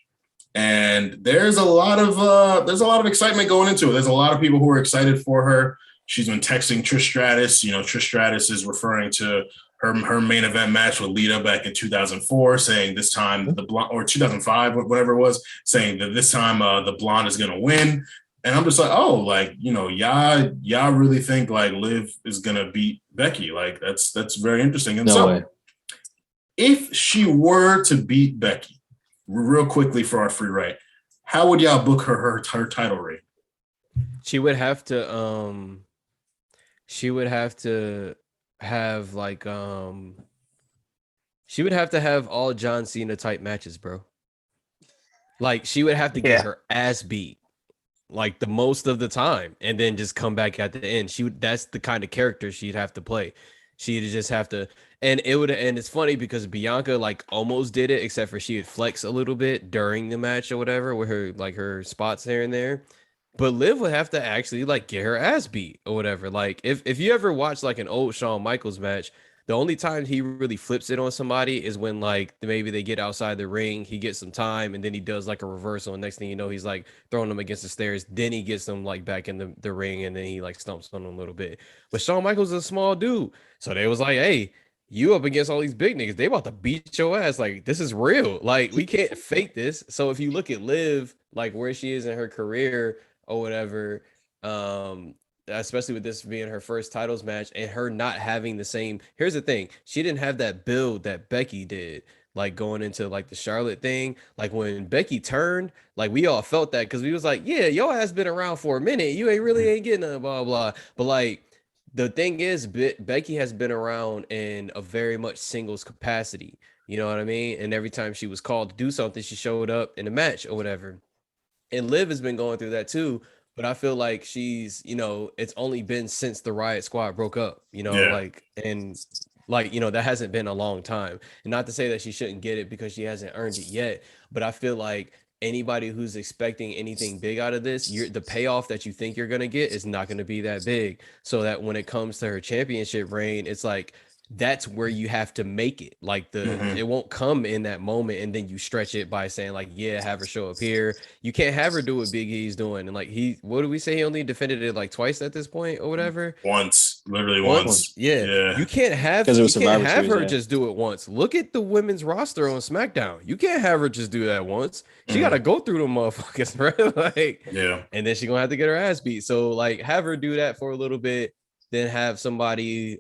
And there's a lot of excitement going into it. There's a lot of people who are excited for her. She's been texting Trish Stratus. Trish Stratus is referring to her main event match with Lita back in 2004, saying this time the blonde, or 2005, whatever it was, saying that this time the blonde is going to win. And I'm just like, oh, like, y'all really think like Liv is going to beat Becky? Like that's very interesting. And if she were to beat Becky real quickly for our free write, how would y'all book her title reign? She would have to have like she would have to have all John Cena type matches, bro. Like she would have to get her ass beat like the most of the time and then just come back at the end. That's the kind of character she'd have to play. She'd just have to, and it's funny because Bianca like almost did it, except for she would flex a little bit during the match or whatever with her spots here and there. But Liv would have to actually like get her ass beat or whatever. Like if you ever watch like an old Shawn Michaels match, the only time he really flips it on somebody is when like maybe they get outside the ring, he gets some time, and then he does like a reversal. And next thing you know, he's like throwing them against the stairs. Then he gets them like back in the ring, and then he like stumps on them a little bit. But Shawn Michaels is a small dude, so they was like, hey, you up against all these big niggas, they about to beat your ass. Like this is real. Like we can't fake this. So if you look at Liv, like where she is in her career or whatever, especially with this being her first titles match and her not having the same, here's the thing, she didn't have that build that Becky did, like going into like the Charlotte thing. Like when Becky turned, like we all felt that because we was like, yeah, your ass been around for a minute, you ain't getting a blah blah. But like the thing is, Becky has been around in a very much singles capacity. You know what I mean? And every time she was called to do something, she showed up in a match or whatever. And Liv has been going through that too. But I feel like she's, it's only been since the Riot Squad broke up, Yeah. that hasn't been a long time. And not to say that she shouldn't get it because she hasn't earned it yet, but I feel like anybody who's expecting anything big out of this, the payoff that you think you're going to get is not going to be that big. So that when it comes to her championship reign, it's like, that's where you have to make it. Like it won't come in that moment and then you stretch it by saying like, yeah, have her show up here. You can't have her do what Big E's doing. And like what do we say? He only defended it like twice at this point or whatever. Once, literally once. Yeah. You can't have her just do it once. Look at the women's roster on SmackDown. You can't have her just do that once. She got to go through them motherfuckers, right? Like, yeah. And then she's gonna have to get her ass beat. So like, have her do that for a little bit, then have somebody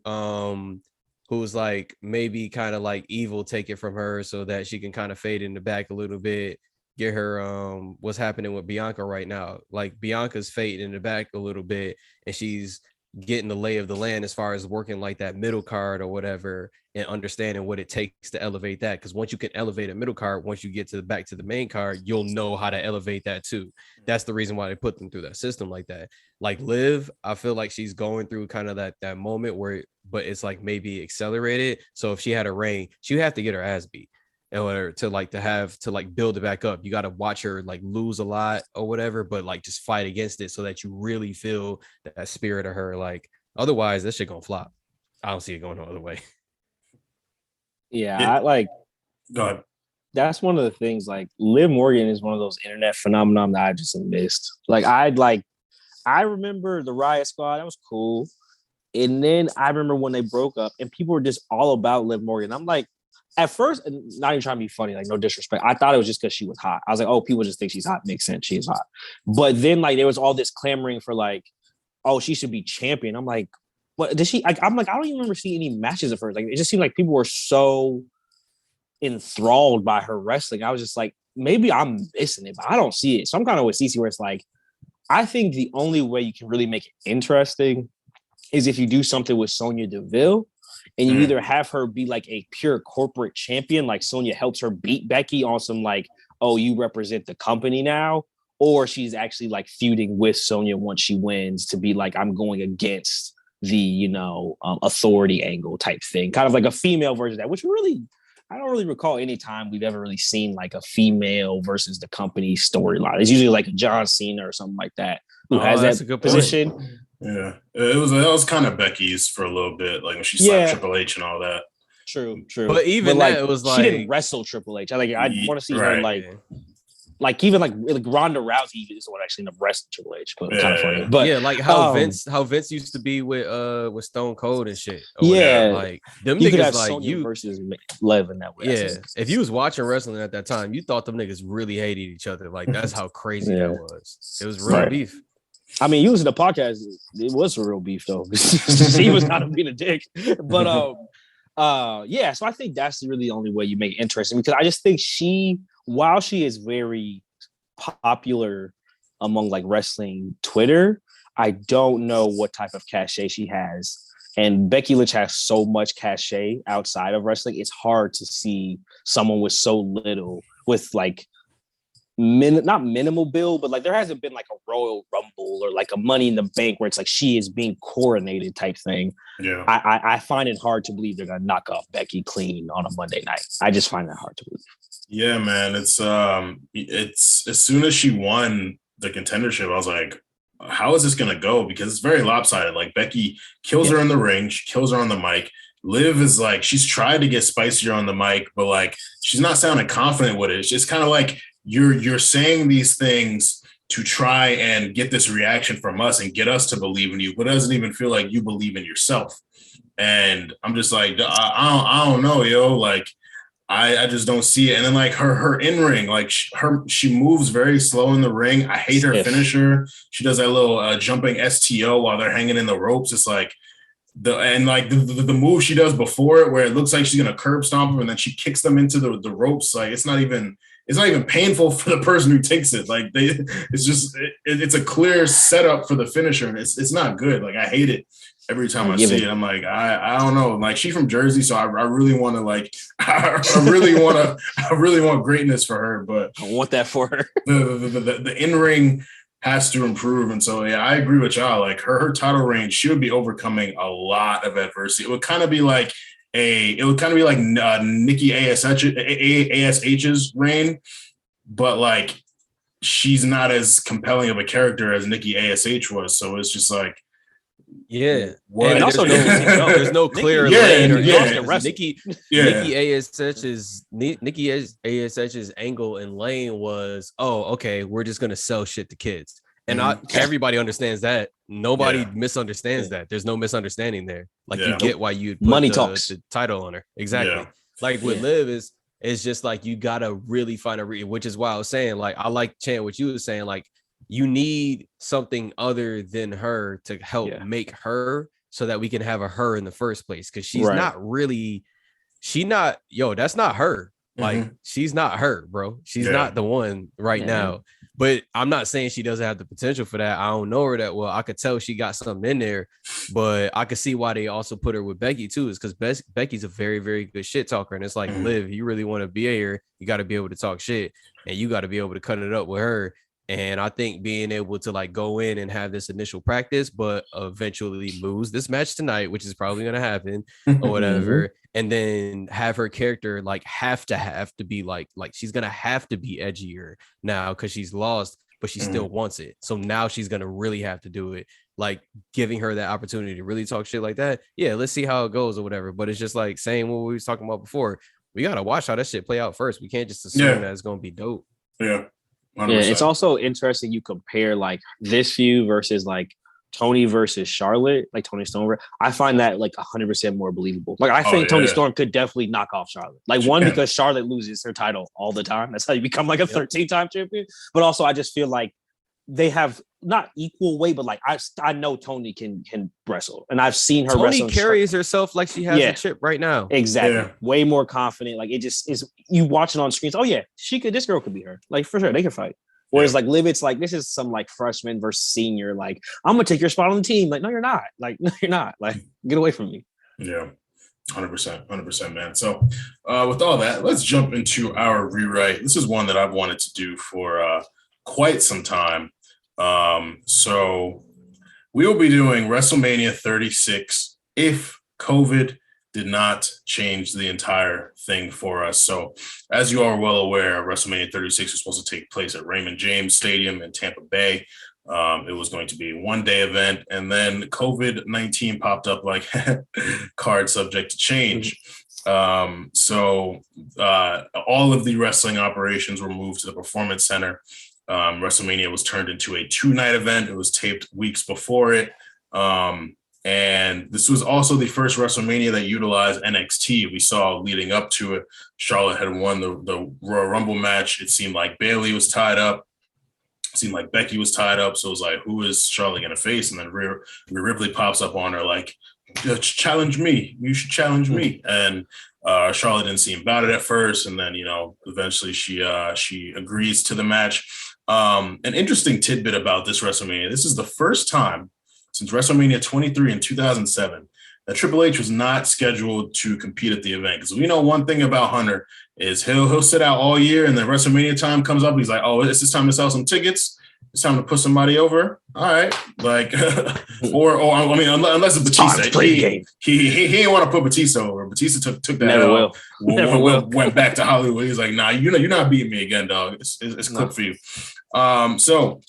who's like maybe kind of like evil take it from her so that she can kind of fade in the back a little bit, get her what's happening with Bianca right now. Like Bianca's fading in the back a little bit and she's getting the lay of the land as far as working like that middle card or whatever and understanding what it takes to elevate that. Because once you can elevate a middle card, once you get to back to the main card, you'll know how to elevate that too. That's the reason why they put them through that system like that. Like Liv, I feel like she's going through kind of that moment where, but it's like maybe accelerated. So if she had a reign, she would have to get her ass beat in order to build it back up. You got to watch her like lose a lot or whatever, but like just fight against it so that you really feel that spirit of her. Like otherwise, this shit gonna flop. I don't see it going no other way. Yeah, Go ahead. That's one of the things. Like Liv Morgan is one of those internet phenomenon that I just missed. I remember the Riot Squad. That was cool. And then I remember when they broke up and people were just all about Liv Morgan. I'm like, at first, not even trying to be funny, like no disrespect. I thought it was just because she was hot. I was like, oh, people just think she's hot. Makes sense. She is hot. But then like there was all this clamoring for like, oh, she should be champion. I'm like, what does she? Like, I'm like, I don't even remember seeing any matches of hers. Like it just seemed like people were so enthralled by her wrestling. I was just like, maybe I'm missing it, but I don't see it. So I'm kind of with Cece where it's like, I think the only way you can really make it interesting is if you do something with Sonya Deville and you either have her be like a pure corporate champion, like Sonya helps her beat Becky on some like, oh, you represent the company now, or she's actually like feuding with Sonya once she wins to be like, I'm going against the, authority angle type thing. Kind of like a female version of that, which really, I don't really recall any time we've ever really seen like a female versus the company storyline. It's usually like a John Cena or something like that who has that good position. Point. Yeah, that was kind of Becky's for a little bit, like when she slapped Triple H and all that. True. But even that, it was like she didn't wrestle Triple H. I want to see her like even like Ronda Rousey is the one actually ended up wrestling Triple H, but kind of funny. But yeah, like how Vince used to be with Stone Cold and shit. Yeah, like them niggas like Sonya you versus Lev in that way. Yeah, if you was watching wrestling at that time, you thought them niggas really hated each other. Like that's how crazy that was. It was real beef. I mean, using the podcast, it was a real beef though. He was kind of being a dick, but so I think that's really the only way you make it interesting because I just think while she is very popular among like wrestling Twitter, I don't know what type of cachet she has. And Becky Lynch has so much cachet outside of wrestling. It's hard to see someone with so little with like not minimal build, but like there hasn't been like a Royal Rumble or like a Money in the Bank where it's like she is being coronated type thing. Yeah, I find it hard to believe they're gonna knock off Becky clean on a Monday night. I just find that hard to believe. Yeah, man, it's as soon as she won the contendership, I was like, how is this gonna go? Because it's very lopsided. Like Becky kills her in the ring, she kills her on the mic. Liv is like, she's tried to get spicier on the mic, but like she's not sounding confident with it. It's just kind of like you're saying these things to try and get this reaction from us and get us to believe in you, but it doesn't even feel like you believe in yourself. And I'm just like, I don't know, yo. Like I just don't see it. And then like her in ring, like she moves very slow in the ring. I hate her finisher. She does that little jumping STO while they're hanging in the ropes. It's like the move she does before it, where it looks like she's gonna curb stomp them, and then she kicks them into the ropes. Like it's not even painful for the person who takes it. Like it's a clear setup for the finisher, and it's not good. Like I hate it. every time I see it, I'm like, I don't know. Like, she's from Jersey, so I really want to like, I really want greatness for her. But I want that for her. The in ring has to improve, and so yeah, I agree with y'all. Like her title reign, she would be overcoming a lot of adversity. It would kind of be like Nikki ASH's reign, but like she's not as compelling of a character as Nikki ASH was. So it's just like, yeah. What? And also, there's no clear lane or Nikki ASH's angle and lane was, oh, okay, we're just gonna sell shit to kids. And everybody understands that. Nobody misunderstands that. There's no misunderstanding there. Like you get why you put money talks the title on her. Exactly. Yeah. Like with Liv is just like you gotta really find which is why I was saying, like, I like Chant what you were saying, like you need something other than her to help make her so that we can have her in the first place. Cause she's not really, that's not her. Like she's not her, bro. She's not the one right now. But I'm not saying she doesn't have the potential for that. I don't know her that well. I could tell she got something in there, but I could see why they also put her with Becky too, is because Becky's a very, very good shit talker. And it's like, Liv, you really want to be here, you got to be able to talk shit and you got to be able to cut it up with her. And I think being able to like go in and have this initial practice, but eventually lose this match tonight, which is probably going to happen or whatever. And then have her character like have to be like she's going to have to be edgier now because she's lost, but she still wants it. So now she's going to really have to do it. Like giving her that opportunity to really talk shit like that. Yeah, let's see how it goes or whatever. But it's just like saying what we was talking about before. We got to watch how that shit play out first. We can't just assume that it's going to be dope. Yeah. 100%. Yeah, it's also interesting you compare like this feud versus like Tony versus Charlotte, like Tony Storm. I find that like 100% more believable. Like I think Tony Storm could definitely knock off Charlotte. Like because Charlotte loses her title all the time. That's how you become like a 13-time champion. But also I just feel like they have not equal weight, but like I know Tony can wrestle, and I've seen her. Tony carries herself like she has a chip right now. Exactly, way more confident. Like it just is. You watch it on screens. Oh yeah, this girl could be her. Like for sure, they can fight. Whereas like Liv, it's like this is some like freshman versus senior. Like I'm gonna take your spot on the team. Like no, you're not. Like no, you're not. Like get away from me. Yeah. 100%, man. So with all that, let's jump into our rewrite. This is one that I've wanted to do for quite some time. So we will be doing WrestleMania 36 if COVID did not change the entire thing for us. So as you are well aware, WrestleMania 36 was supposed to take place at Raymond James Stadium in Tampa Bay. It was going to be a one-day event, and then COVID-19 popped up like card subject to change. So all of the wrestling operations were moved to the Performance Center. WrestleMania was turned into a 2-night event. It was taped weeks before it. And this was also the first WrestleMania that utilized NXT. We saw leading up to it, Charlotte had won the Royal Rumble match. It seemed like Bayley was tied up. It seemed like Becky was tied up. So it was like, who is Charlotte going to face? And then Rhea Ripley pops up on her like, challenge me. You should challenge me. And Charlotte didn't seem about it at first. And then, eventually she agrees to the match. An interesting tidbit about this WrestleMania. This is the first time since WrestleMania 23 in 2007 that Triple H was not scheduled to compete at the event. Because we know one thing about Hunter is he'll sit out all year, and then WrestleMania time comes up. He's like, oh, it's time to sell some tickets. It's time to put somebody over. All right. Like, or I mean, unless it's Batista. He didn't want to put Batista over. Batista took that. Never will. Went back to Hollywood. He's like, nah, you're not beating me again, dog. It's clip for you. So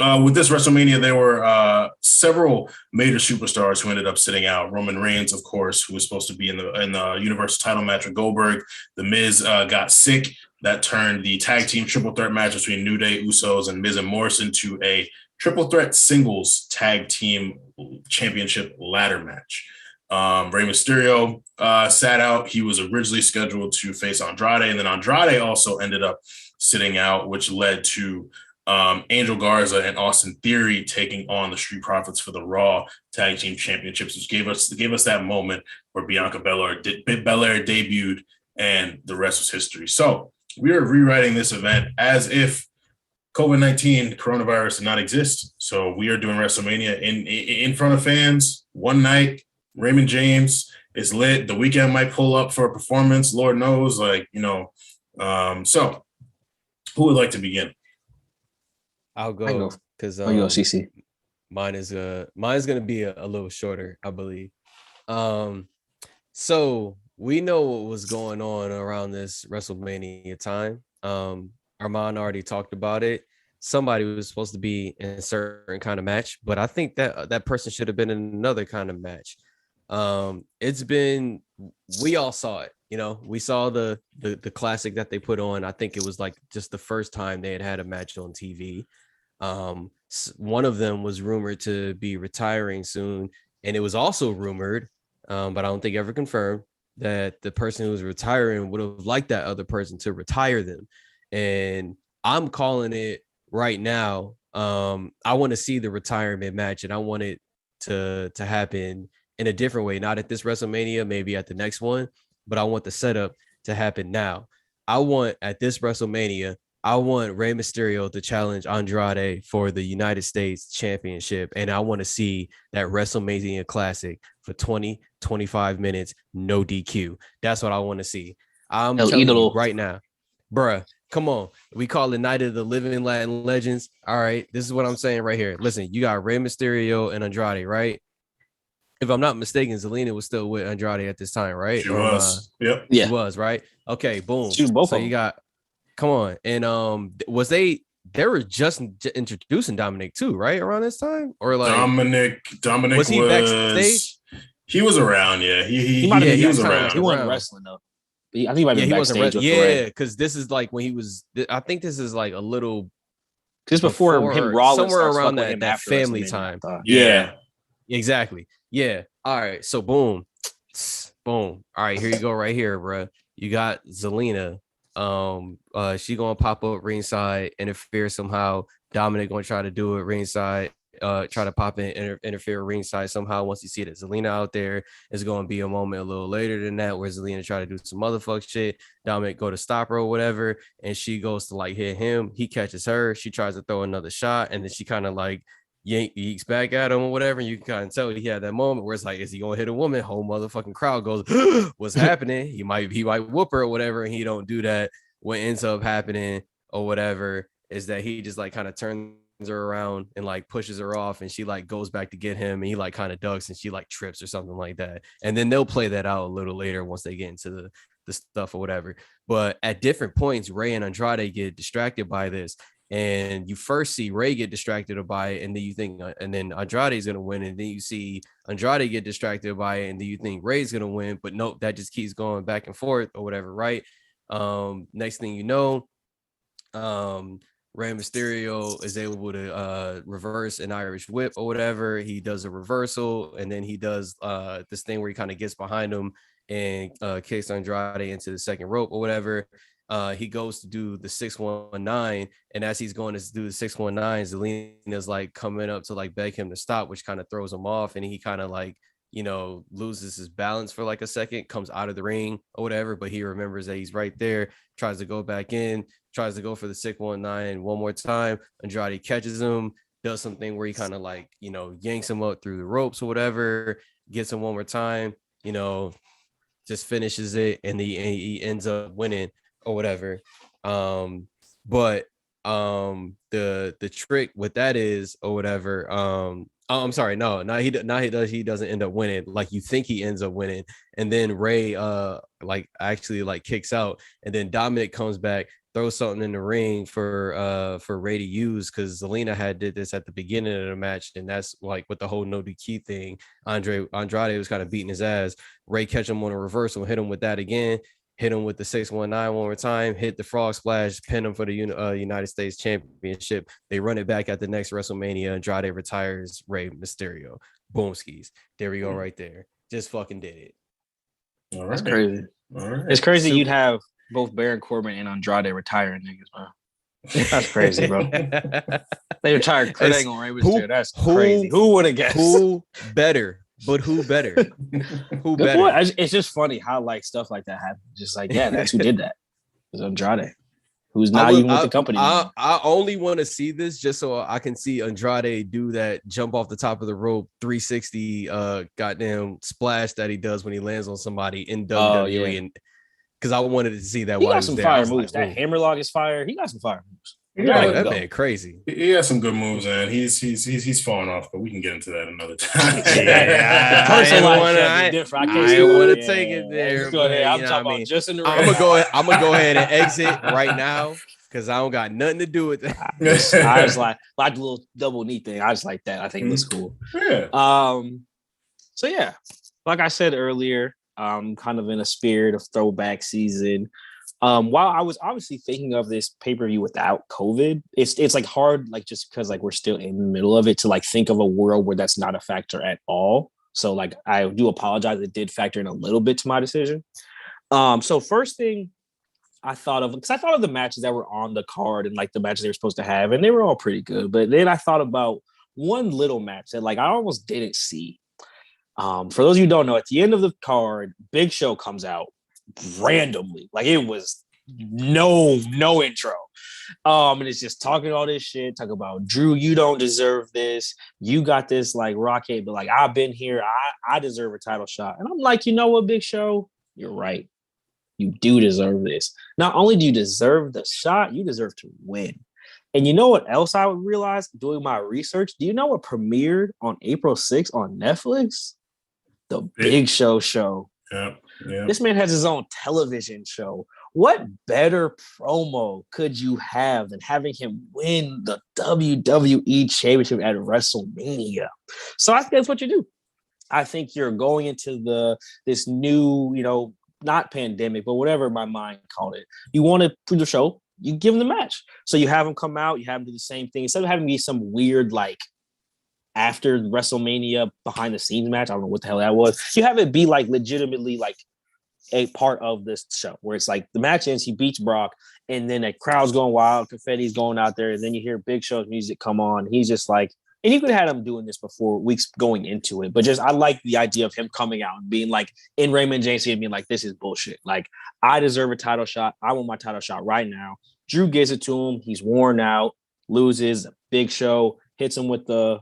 with this WrestleMania, there were several major superstars who ended up sitting out. Roman Reigns, of course, who was supposed to be in the Universal title match with Goldberg. The Miz got sick. That turned the tag team triple threat match between New Day, Usos, and Miz and Morrison to a triple threat singles tag team championship ladder match. Rey Mysterio sat out. He was originally scheduled to face Andrade, and then Andrade also ended up sitting out, which led to Angel Garza and Austin Theory taking on the Street Profits for the Raw Tag Team Championships, which gave us that moment where Bianca Belair debuted, and the rest was history. So we are rewriting this event as if COVID-19, coronavirus did not exist. So we are doing WrestleMania in front of fans one night. Raymond James is lit. The Weeknd might pull up for a performance. Lord knows, so who would like to begin? I'll go because you go, CC. Mine's gonna be a little shorter, I believe. So we know what was going on around this WrestleMania time. Armand already talked about it. Somebody was supposed to be in a certain kind of match, but I think that person should have been in another kind of match. We all saw it, we saw the classic that they put on. I think it was like just the first time they had a match on TV. One of them was rumored to be retiring soon, and it was also rumored, but I don't think ever confirmed, that the person who was retiring would have liked that other person to retire them. And I'm calling it right now. I want to see the retirement match, and I want it to happen in a different way, not at this WrestleMania, maybe at the next one, but I want the setup to happen now. I want at this WrestleMania, I want Rey Mysterio to challenge Andrade for the United States Championship. And I want to see that WrestleMania classic for 20-25 minutes, no DQ. That's what I want to see. I'm telling you right now, bruh, come on. We call it Night of the Living Latin Legends. All right, this is what I'm saying right here. Listen, you got Rey Mysterio and Andrade, right? If I'm not mistaken, Zelina was still with Andrade at this time, right? She was. Yep. She was, right? Okay, boom. She was both so you got, come on. And they were just introducing Dominic too, right? Around this time? Or like Dominic was he backstage? He was around, yeah. He was around. He wasn't wrestling though. I think he might be backstage. Because this is like when he was, I think this is like a little just before him Rollins somewhere around that family time. Yeah. Exactly. Yeah. All right. So boom. All right, here you go right here, bro. You got Zelina. She gonna pop up ringside, interfere somehow. Dominic gonna try to do it ringside, try to pop in, interfere ringside somehow. Once you see that Zelina out there, it's gonna be a moment a little later than that where Zelina try to do some motherfuck shit. Dominic go to stop her or whatever, and she goes to like hit him. He catches her. She tries to throw another shot, and then she kind of like yanks back at him or whatever. And you can kind of tell he had that moment where it's like, is he gonna hit a woman? Whole motherfucking crowd goes, what's happening? He might whoop her or whatever, and he don't do that. What ends up happening or whatever is that he just like kind of turns her around and like pushes her off, and she like goes back to get him, and he like kind of ducks, and she like trips or something like that. And then they'll play that out a little later once they get into the stuff or whatever. But at different points, Rey and Andrade get distracted by this. And you first see Rey get distracted by it, and then you think, and then Andrade is gonna win, and then you see Andrade get distracted by it, and then you think Rey's gonna win, but nope, that just keeps going back and forth or whatever, right? Next thing you know, Rey Mysterio is able to reverse an Irish whip or whatever. He does a reversal, and then he does this thing where he kind of gets behind him and kicks Andrade into the second rope or whatever. He goes to do the 619, and as he's going to do the 619, Zelina's like coming up to like beg him to stop, which kind of throws him off, and he kind of like, loses his balance for like a second, comes out of the ring or whatever, but he remembers that he's right there, tries to go back in, tries to go for the 619 one more time. Andrade catches him, does something where he kind of like, yanks him up through the ropes or whatever, gets him one more time, just finishes it, and he ends up winning or whatever. But the trick with that is or whatever. I'm sorry, he doesn't end up winning. Like you think he ends up winning, and then Rey actually kicks out, and then Dominic comes back, throws something in the ring for Rey to use, because Zelina did this at the beginning of the match, and that's like with the whole no DQ thing. Andrade was kind of beating his ass. Rey catch him on a reversal, hit him with that again. Hit him with the 619 one more time, hit the frog splash, pin him for the United States Championship. They run it back at the next WrestleMania. Andrade retires Rey Mysterio. Boom skis. There we go right there. Just fucking did it. All right. That's crazy. All right. It's crazy you'd have both Baron Corbin and Andrade retiring niggas, bro. That's crazy, bro. They retired Kurt Angle and Rey Mysterio. That's crazy. Who would have guessed? Who better? But who better? Who better? It's just funny how stuff like that happens. Just like, yeah, that's who did that. It was Andrade. who's not even with the company. I only want to see this just so I can see Andrade do that jump off the top of the rope 360 goddamn splash that he does when he lands on somebody in WWE, and because I wanted to see that. He while got he some was fire there. moves. Like, that hammerlock is fire. He got some fire moves. Yeah, that man crazy. He has some good moves, and he's falling off, but we can get into that another time. The personal life is different. I want to take it there. Go ahead. I'm talking talking about just in the ring. I'm gonna go ahead and exit right now because I don't got nothing to do with that. I was like the little double knee thing. I just like that. I think it looks cool. Yeah. So yeah, like I said earlier, kind of in a spirit of throwback season. While I was obviously thinking of this pay-per-view without COVID, it's like hard, like just because like we're still in the middle of it to like think of a world where that's not a factor at all. So like I do apologize, it did factor in a little bit to my decision. So first thing I thought of, because I thought of the matches that were on the card and like the matches they were supposed to have, and they were all pretty good. But then I thought about one little match that like I almost didn't see. For those of you who don't know, at the end of the card, Big Show comes out randomly, like it was no intro, and it's just talking all this shit, talk about Drew, you don't deserve this, you got this like rocket, but like I've been here, I deserve a title shot. And I'm like, you know what, Big Show, you're right, you do deserve this. Not only do you deserve the shot, you deserve to win. And you know what else I would realize doing my research? Do you know what premiered on April 6th on Netflix? The Big Show show. Yeah. This man has his own television show. What better promo could you have than having him win the WWE Championship at WrestleMania? So I think that's what you do. I think you're going into this new, not pandemic, but whatever my mind called it. You want to prove the show, you give him the match. So you have him come out, you have him do the same thing. Instead of having me some weird, like, after WrestleMania behind the scenes match, I don't know what the hell that was. You have it be like legitimately like a part of this show where it's like the match ends, he beats Brock, and then a crowd's going wild, confetti's going out there, and then you hear Big Show's music come on. He's just like, and you could have had him doing this before weeks going into it, but just I like the idea of him coming out and being like in Raymond James and being like, this is bullshit. Like, I deserve a title shot. I want my title shot right now. Drew gives it to him. He's worn out, loses. Big Show hits him with the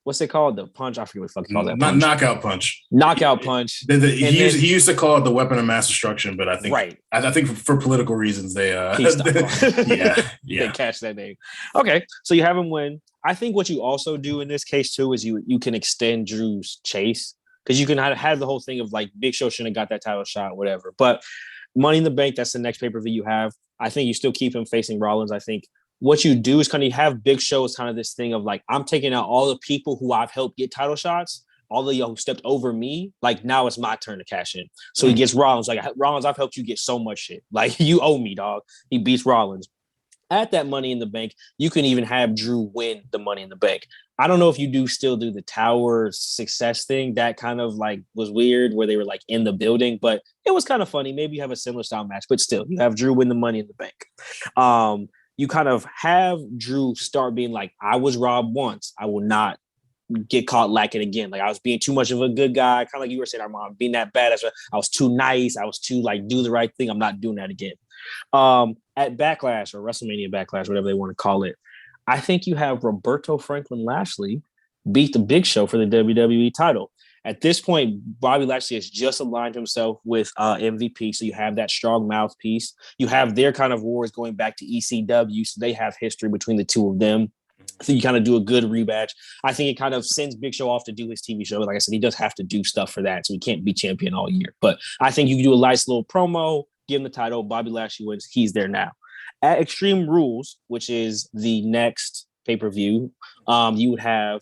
what's it called? The punch? I forget what the fuck he calls that. Not knockout punch. Knockout punch. He used to call it the weapon of mass destruction, but I think right. I think for political reasons they they catch that name. Okay, so you have him win. I think what you also do in this case too is you can extend Drew's chase, because you can have the whole thing of like Big Show shouldn't have got that title shot, whatever. But Money in the Bank, that's the next pay-per-view you have. I think you still keep him facing Rollins. I think what you do is kind of have Big Show as kind of this thing of like, I'm taking out all the people who I've helped get title shots, all of y'all who stepped over me. Like, now it's my turn to cash in. So he gets Rollins. Like, Rollins, I've helped you get so much shit. Like, you owe me, dog. He beats Rollins. At that Money in the Bank, you can even have Drew win the Money in the Bank. I don't know if you still do the Tower success thing. That kind of like was weird where they were like in the building, but it was kind of funny. Maybe you have a similar style match, but still you have Drew win the Money in the Bank. You kind of have Drew start being like, I was robbed once. I will not get caught lacking again. Like, I was being too much of a good guy. Kind of like you were saying, I'm being that bad. I was too nice. I was too like, do the right thing. I'm not doing that again. At Backlash or WrestleMania Backlash, whatever they want to call it, I think you have Roberto Franklin Lashley beat the Big Show for the WWE title. At this point, Bobby Lashley has just aligned himself with MVP, so you have that strong mouthpiece. You have their kind of wars going back to ECW, so they have history between the two of them. I think you kind of do a good rematch. I think it kind of sends Big Show off to do his TV show. Like I said, he does have to do stuff for that, so he can't be champion all year. But I think you can do a nice little promo, give him the title, Bobby Lashley wins, he's there now. At Extreme Rules, which is the next pay-per-view, you would have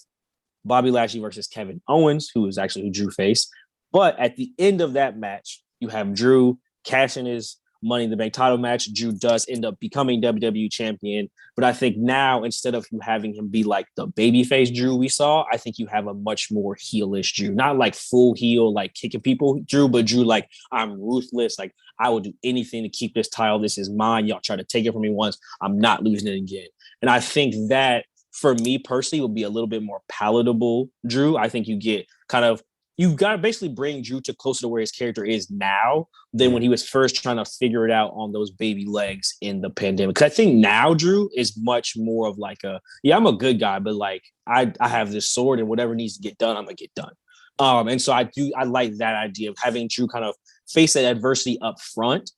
Bobby Lashley versus Kevin Owens, who Drew faced. But at the end of that match, you have Drew cashing his Money in the Bank title match. Drew does end up becoming WWE champion. But I think now, instead of you having him be like the babyface Drew we saw, I think you have a much more heelish Drew. Not like full heel, like kicking people Drew, but Drew like, I'm ruthless. Like, I will do anything to keep this title. This is mine. Y'all try to take it from me once. I'm not losing it again. And I think that, for me personally, will be a little bit more palatable Drew. I think you you got to basically bring Drew to closer to where his character is now than when he was first trying to figure it out on those baby legs in the pandemic. Because I think now Drew is much more of like I'm a good guy, but like I have this sword and whatever needs to get done, I'm gonna get done. And so I like that idea of having Drew kind of face that adversity up front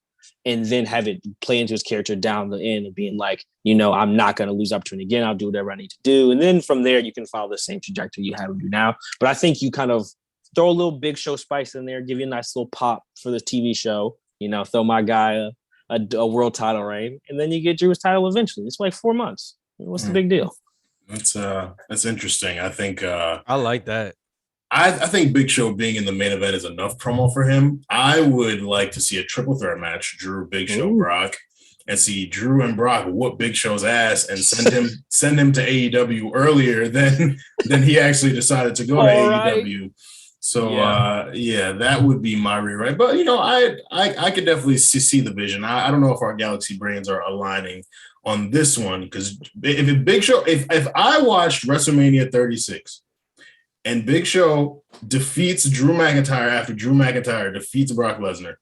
and then have it play into his character down the end of being like, I'm not going to lose opportunity again. I'll do whatever I need to do. And then from there, you can follow the same trajectory you have him do now. But I think you kind of throw a little Big Show spice in there, give you a nice little pop for the TV show, throw my guy a world title reign, and then you get Drew's title eventually. It's like 4 months. What's the big deal? That's interesting. I think I like that. I think Big Show being in the main event is enough promo for him. I would like to see a triple threat match, Drew, Big Show, Brock, and see Drew and Brock whoop Big Show's ass and send him to AEW earlier than he actually decided to go to AEW. So that would be my rewrite. But I could definitely see the vision. I don't know if our galaxy brains are aligning on this one, because if I watched WrestleMania 36. And Big Show defeats Drew McIntyre after Drew McIntyre defeats Brock Lesnar,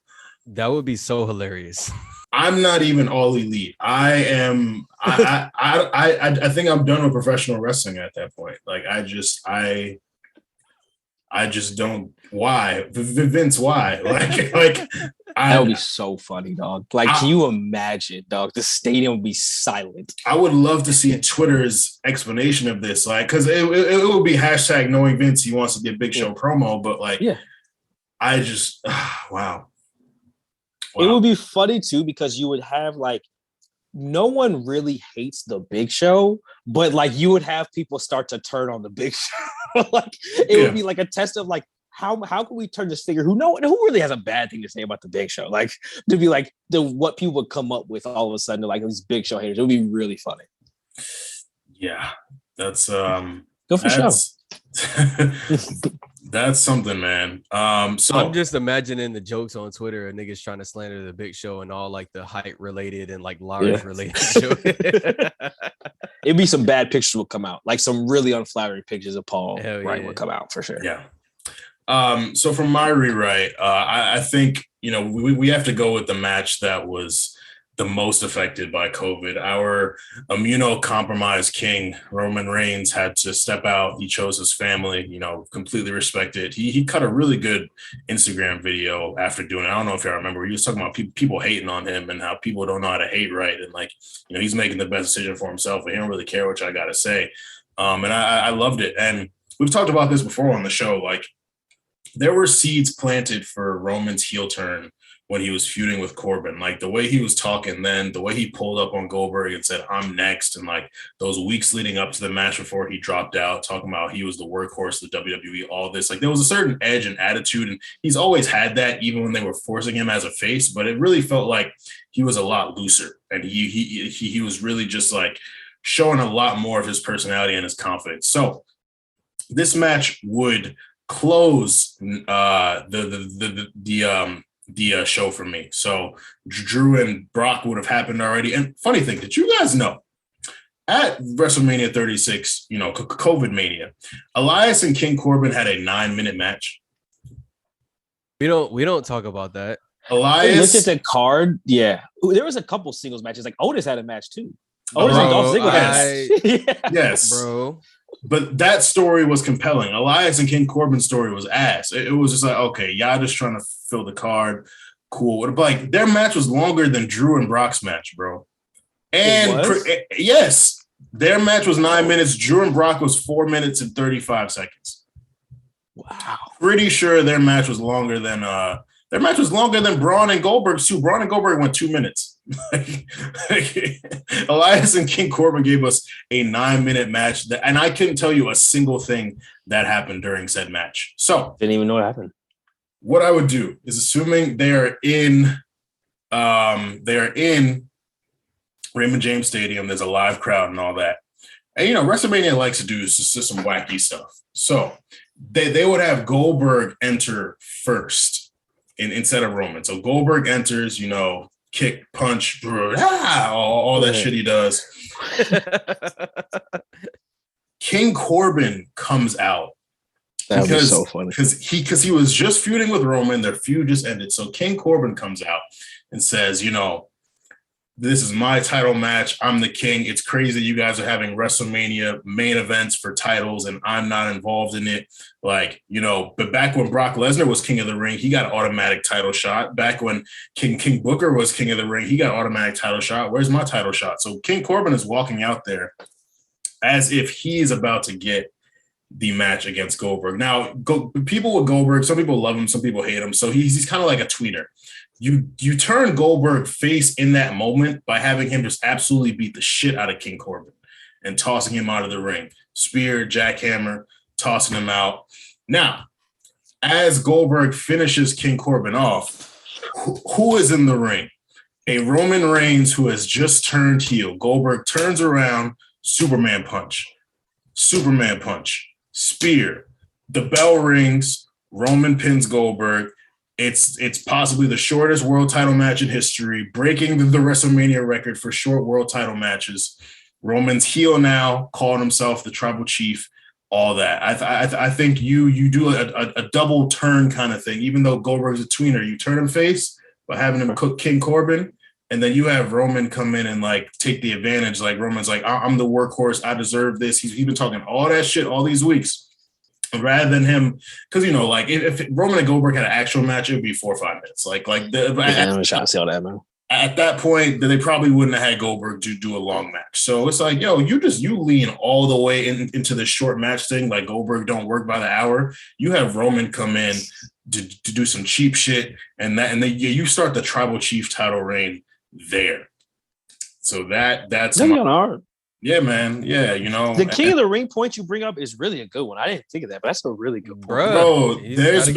that would be so hilarious. I'm not even all elite. I am. I think I'm done with professional wrestling at that point. Like I just don't. Why, Vince? Why? Like that would be so funny, dog. Like, can you imagine, dog? The stadium would be silent. I would love to see Twitter's explanation of this, like, because it would be hashtag knowing Vince. He wants to get Big Show promo, but like, I just wow. It would be funny too, because you would have like no one really hates the Big Show, but like you would have people start to turn on the Big Show. Like it would be like a test of like, how can we turn this figure who really has a bad thing to say about the Big Show? Like to be like what people would come up with all of a sudden, like these Big Show haters. It would be really funny. Yeah, that's go for show. That's something, man. So I'm just imagining the jokes on Twitter of niggas trying to slander the Big Show and all like the height related and like large related jokes. It'd be some bad pictures would come out, like some really unflattering pictures of Paul would come out for sure. Yeah. So from my rewrite, I think we have to go with the match that was the most affected by COVID. Our immunocompromised king, Roman Reigns, had to step out. He chose his family, completely respected. He cut a really good Instagram video after doing it. I don't know if y'all remember. He was talking about people hating on him and how people don't know how to hate right. And like, he's making the best decision for himself. And he don't really care what I got to say. And I loved it. And we've talked about this before on the show. Like, there were seeds planted for Roman's heel turn when he was feuding with Corbin. Like the way he was talking then, the way he pulled up on Goldberg and said, I'm next. And like those weeks leading up to the match before he dropped out, talking about he was the workhorse of the WWE, all this, like there was a certain edge and attitude. And he's always had that, even when they were forcing him as a face, but it really felt like he was a lot looser. And he was really just like showing a lot more of his personality and his confidence. So this match would close the show for me. So Drew and Brock would have happened already. And funny thing, did you guys know at WrestleMania 36, COVID mania, Elias and King Corbin had a 9-minute match? We don't talk about that. Elias looked at the card. Yeah, there was a couple singles matches. Like Otis had a match too. Otis and Dolph Ziggler. Yes, bro. But that story was compelling. Elias and King Corbin's story was ass. It was just like, okay, y'all just trying to fill the card. Cool. But like their match was longer than Drew and Brock's match, bro. And yes, their match was 9 minutes. Drew and Brock was 4 minutes and 35 seconds. Wow. Pretty sure their match was longer than Braun and Goldberg's too. Braun and Goldberg went 2 minutes. Elias and King Corbin gave us a 9-minute match, and I couldn't tell you a single thing that happened during said match. So didn't even know what happened. What I would do is, assuming they are in Raymond James Stadium, there's a live crowd and all that. And WrestleMania likes to do just some wacky stuff. So they would have Goldberg enter first instead of Roman. So Goldberg enters, kick, punch, all that shit he does. King Corbin comes out That would be so funny. Because he was just feuding with Roman. Their feud just ended. So King Corbin comes out and says, this is my title match. I'm the king. It's crazy you guys are having WrestleMania main events for titles and I'm not involved in it. But back when Brock Lesnar was king of the ring, he got an automatic title shot. Back when King Booker was king of the ring, he got an automatic title shot. Where's my title shot? So King Corbin is walking out there as if he's about to get the match against Goldberg. Now, people with Goldberg, some people love him, some people hate him. So he's kind of like a tweener. You turn Goldberg face in that moment by having him just absolutely beat the shit out of King Corbin and tossing him out of the ring. Spear, jackhammer, tossing him out. Now, as Goldberg finishes King Corbin off, who is in the ring? A Roman Reigns who has just turned heel. Goldberg turns around, Superman punch, spear. The bell rings, Roman pins Goldberg. It's possibly the shortest world title match in history, breaking the WrestleMania record for short world title matches. Roman's heel now, calling himself the tribal chief, all that. I think you do a double turn kind of thing. Even though Goldberg's a tweener, you turn him face by having him cook King Corbin, and then you have Roman come in and take the advantage. Like Roman's like, I'm the workhorse, I deserve this. He's been talking all that shit all these weeks. Rather than him, because if Roman and Goldberg had an actual match, it would be 4 or 5 minutes. I'm trying to see all that, man. At that point, they probably wouldn't have had Goldberg to do a long match. So it's like, you lean all the way into the short match thing. Like Goldberg don't work by the hour. You have Roman come in to do some cheap shit, and then you start the tribal chief title reign there. So that's kind of hard. Yeah, man. Yeah, the King of the Ring point you bring up is really a good one. I didn't think of that, but that's a really good point. Bro, there's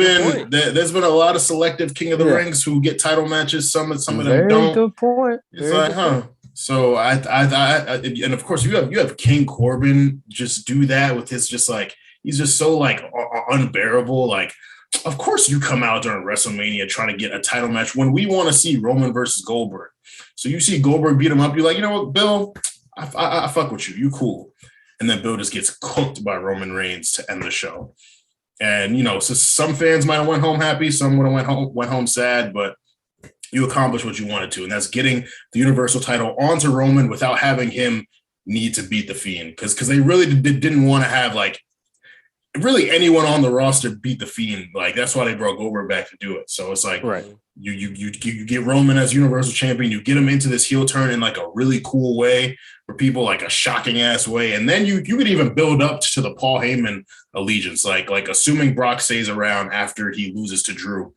been a lot of selective King of the Rings who get title matches. Some of them very don't. Good point. It's So I and of course you have King Corbin just do that with his he's just so unbearable. Of course you come out during WrestleMania trying to get a title match when we want to see Roman versus Goldberg. So you see Goldberg beat him up, you're like, you know what, Bill? I fuck with you. You cool. And then Bill just gets cooked by Roman Reigns to end the show. And, so some fans might have went home happy. Some would have went home sad, but you accomplished what you wanted to. And that's getting the Universal title onto Roman without having him need to beat the Fiend. Because they really didn't want to have really anyone on the roster beat the Fiend. That's why they brought Goldberg back to do it. So it's right. You get Roman as Universal Champion, you get him into this heel turn in a really cool way for people, a shocking ass way. And then you could even build up to the Paul Heyman allegiance, assuming Brock stays around after he loses to Drew.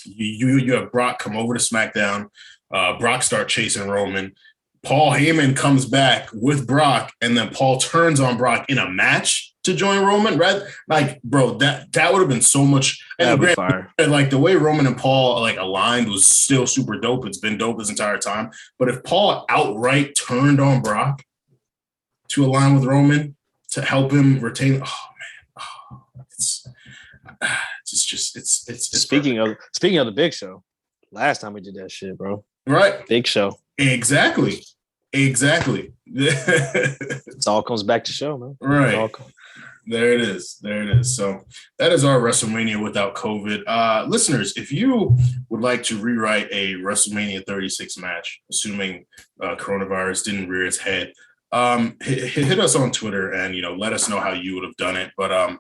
You have Brock come over to SmackDown, Brock start chasing Roman. Paul Heyman comes back with Brock, and then Paul turns on Brock in a match to join Roman. Bro, that would have been so much. And the way Roman and Paul aligned was still super dope. It's been dope this entire time. But if Paul outright turned on Brock to align with Roman to help him retain, it's speaking of the Big Show. Last time we did that shit, bro. Right, Big Show. Exactly. It all comes back to show, man. Right. There it is. So that is our WrestleMania without COVID. Listeners, if you would like to rewrite a WrestleMania 36 match, assuming coronavirus didn't rear its head, hit us on Twitter and, let us know how you would have done it. But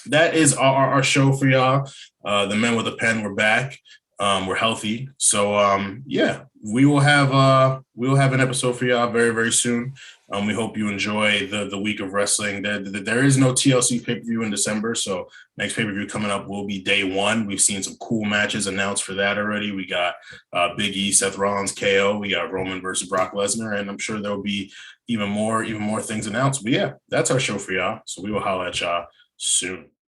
that is our show for y'all. The Men with a Pen, we're back. We're healthy. So we will have an episode for y'all very, very soon. We hope you enjoy the week of wrestling. There is no TLC pay-per-view in December, so next pay-per-view coming up will be day 1. We've seen some cool matches announced for that already. We got Big E, Seth Rollins, KO. We got Roman versus Brock Lesnar, and I'm sure there'll be even more things announced. But yeah, that's our show for y'all. So we will holler at y'all soon.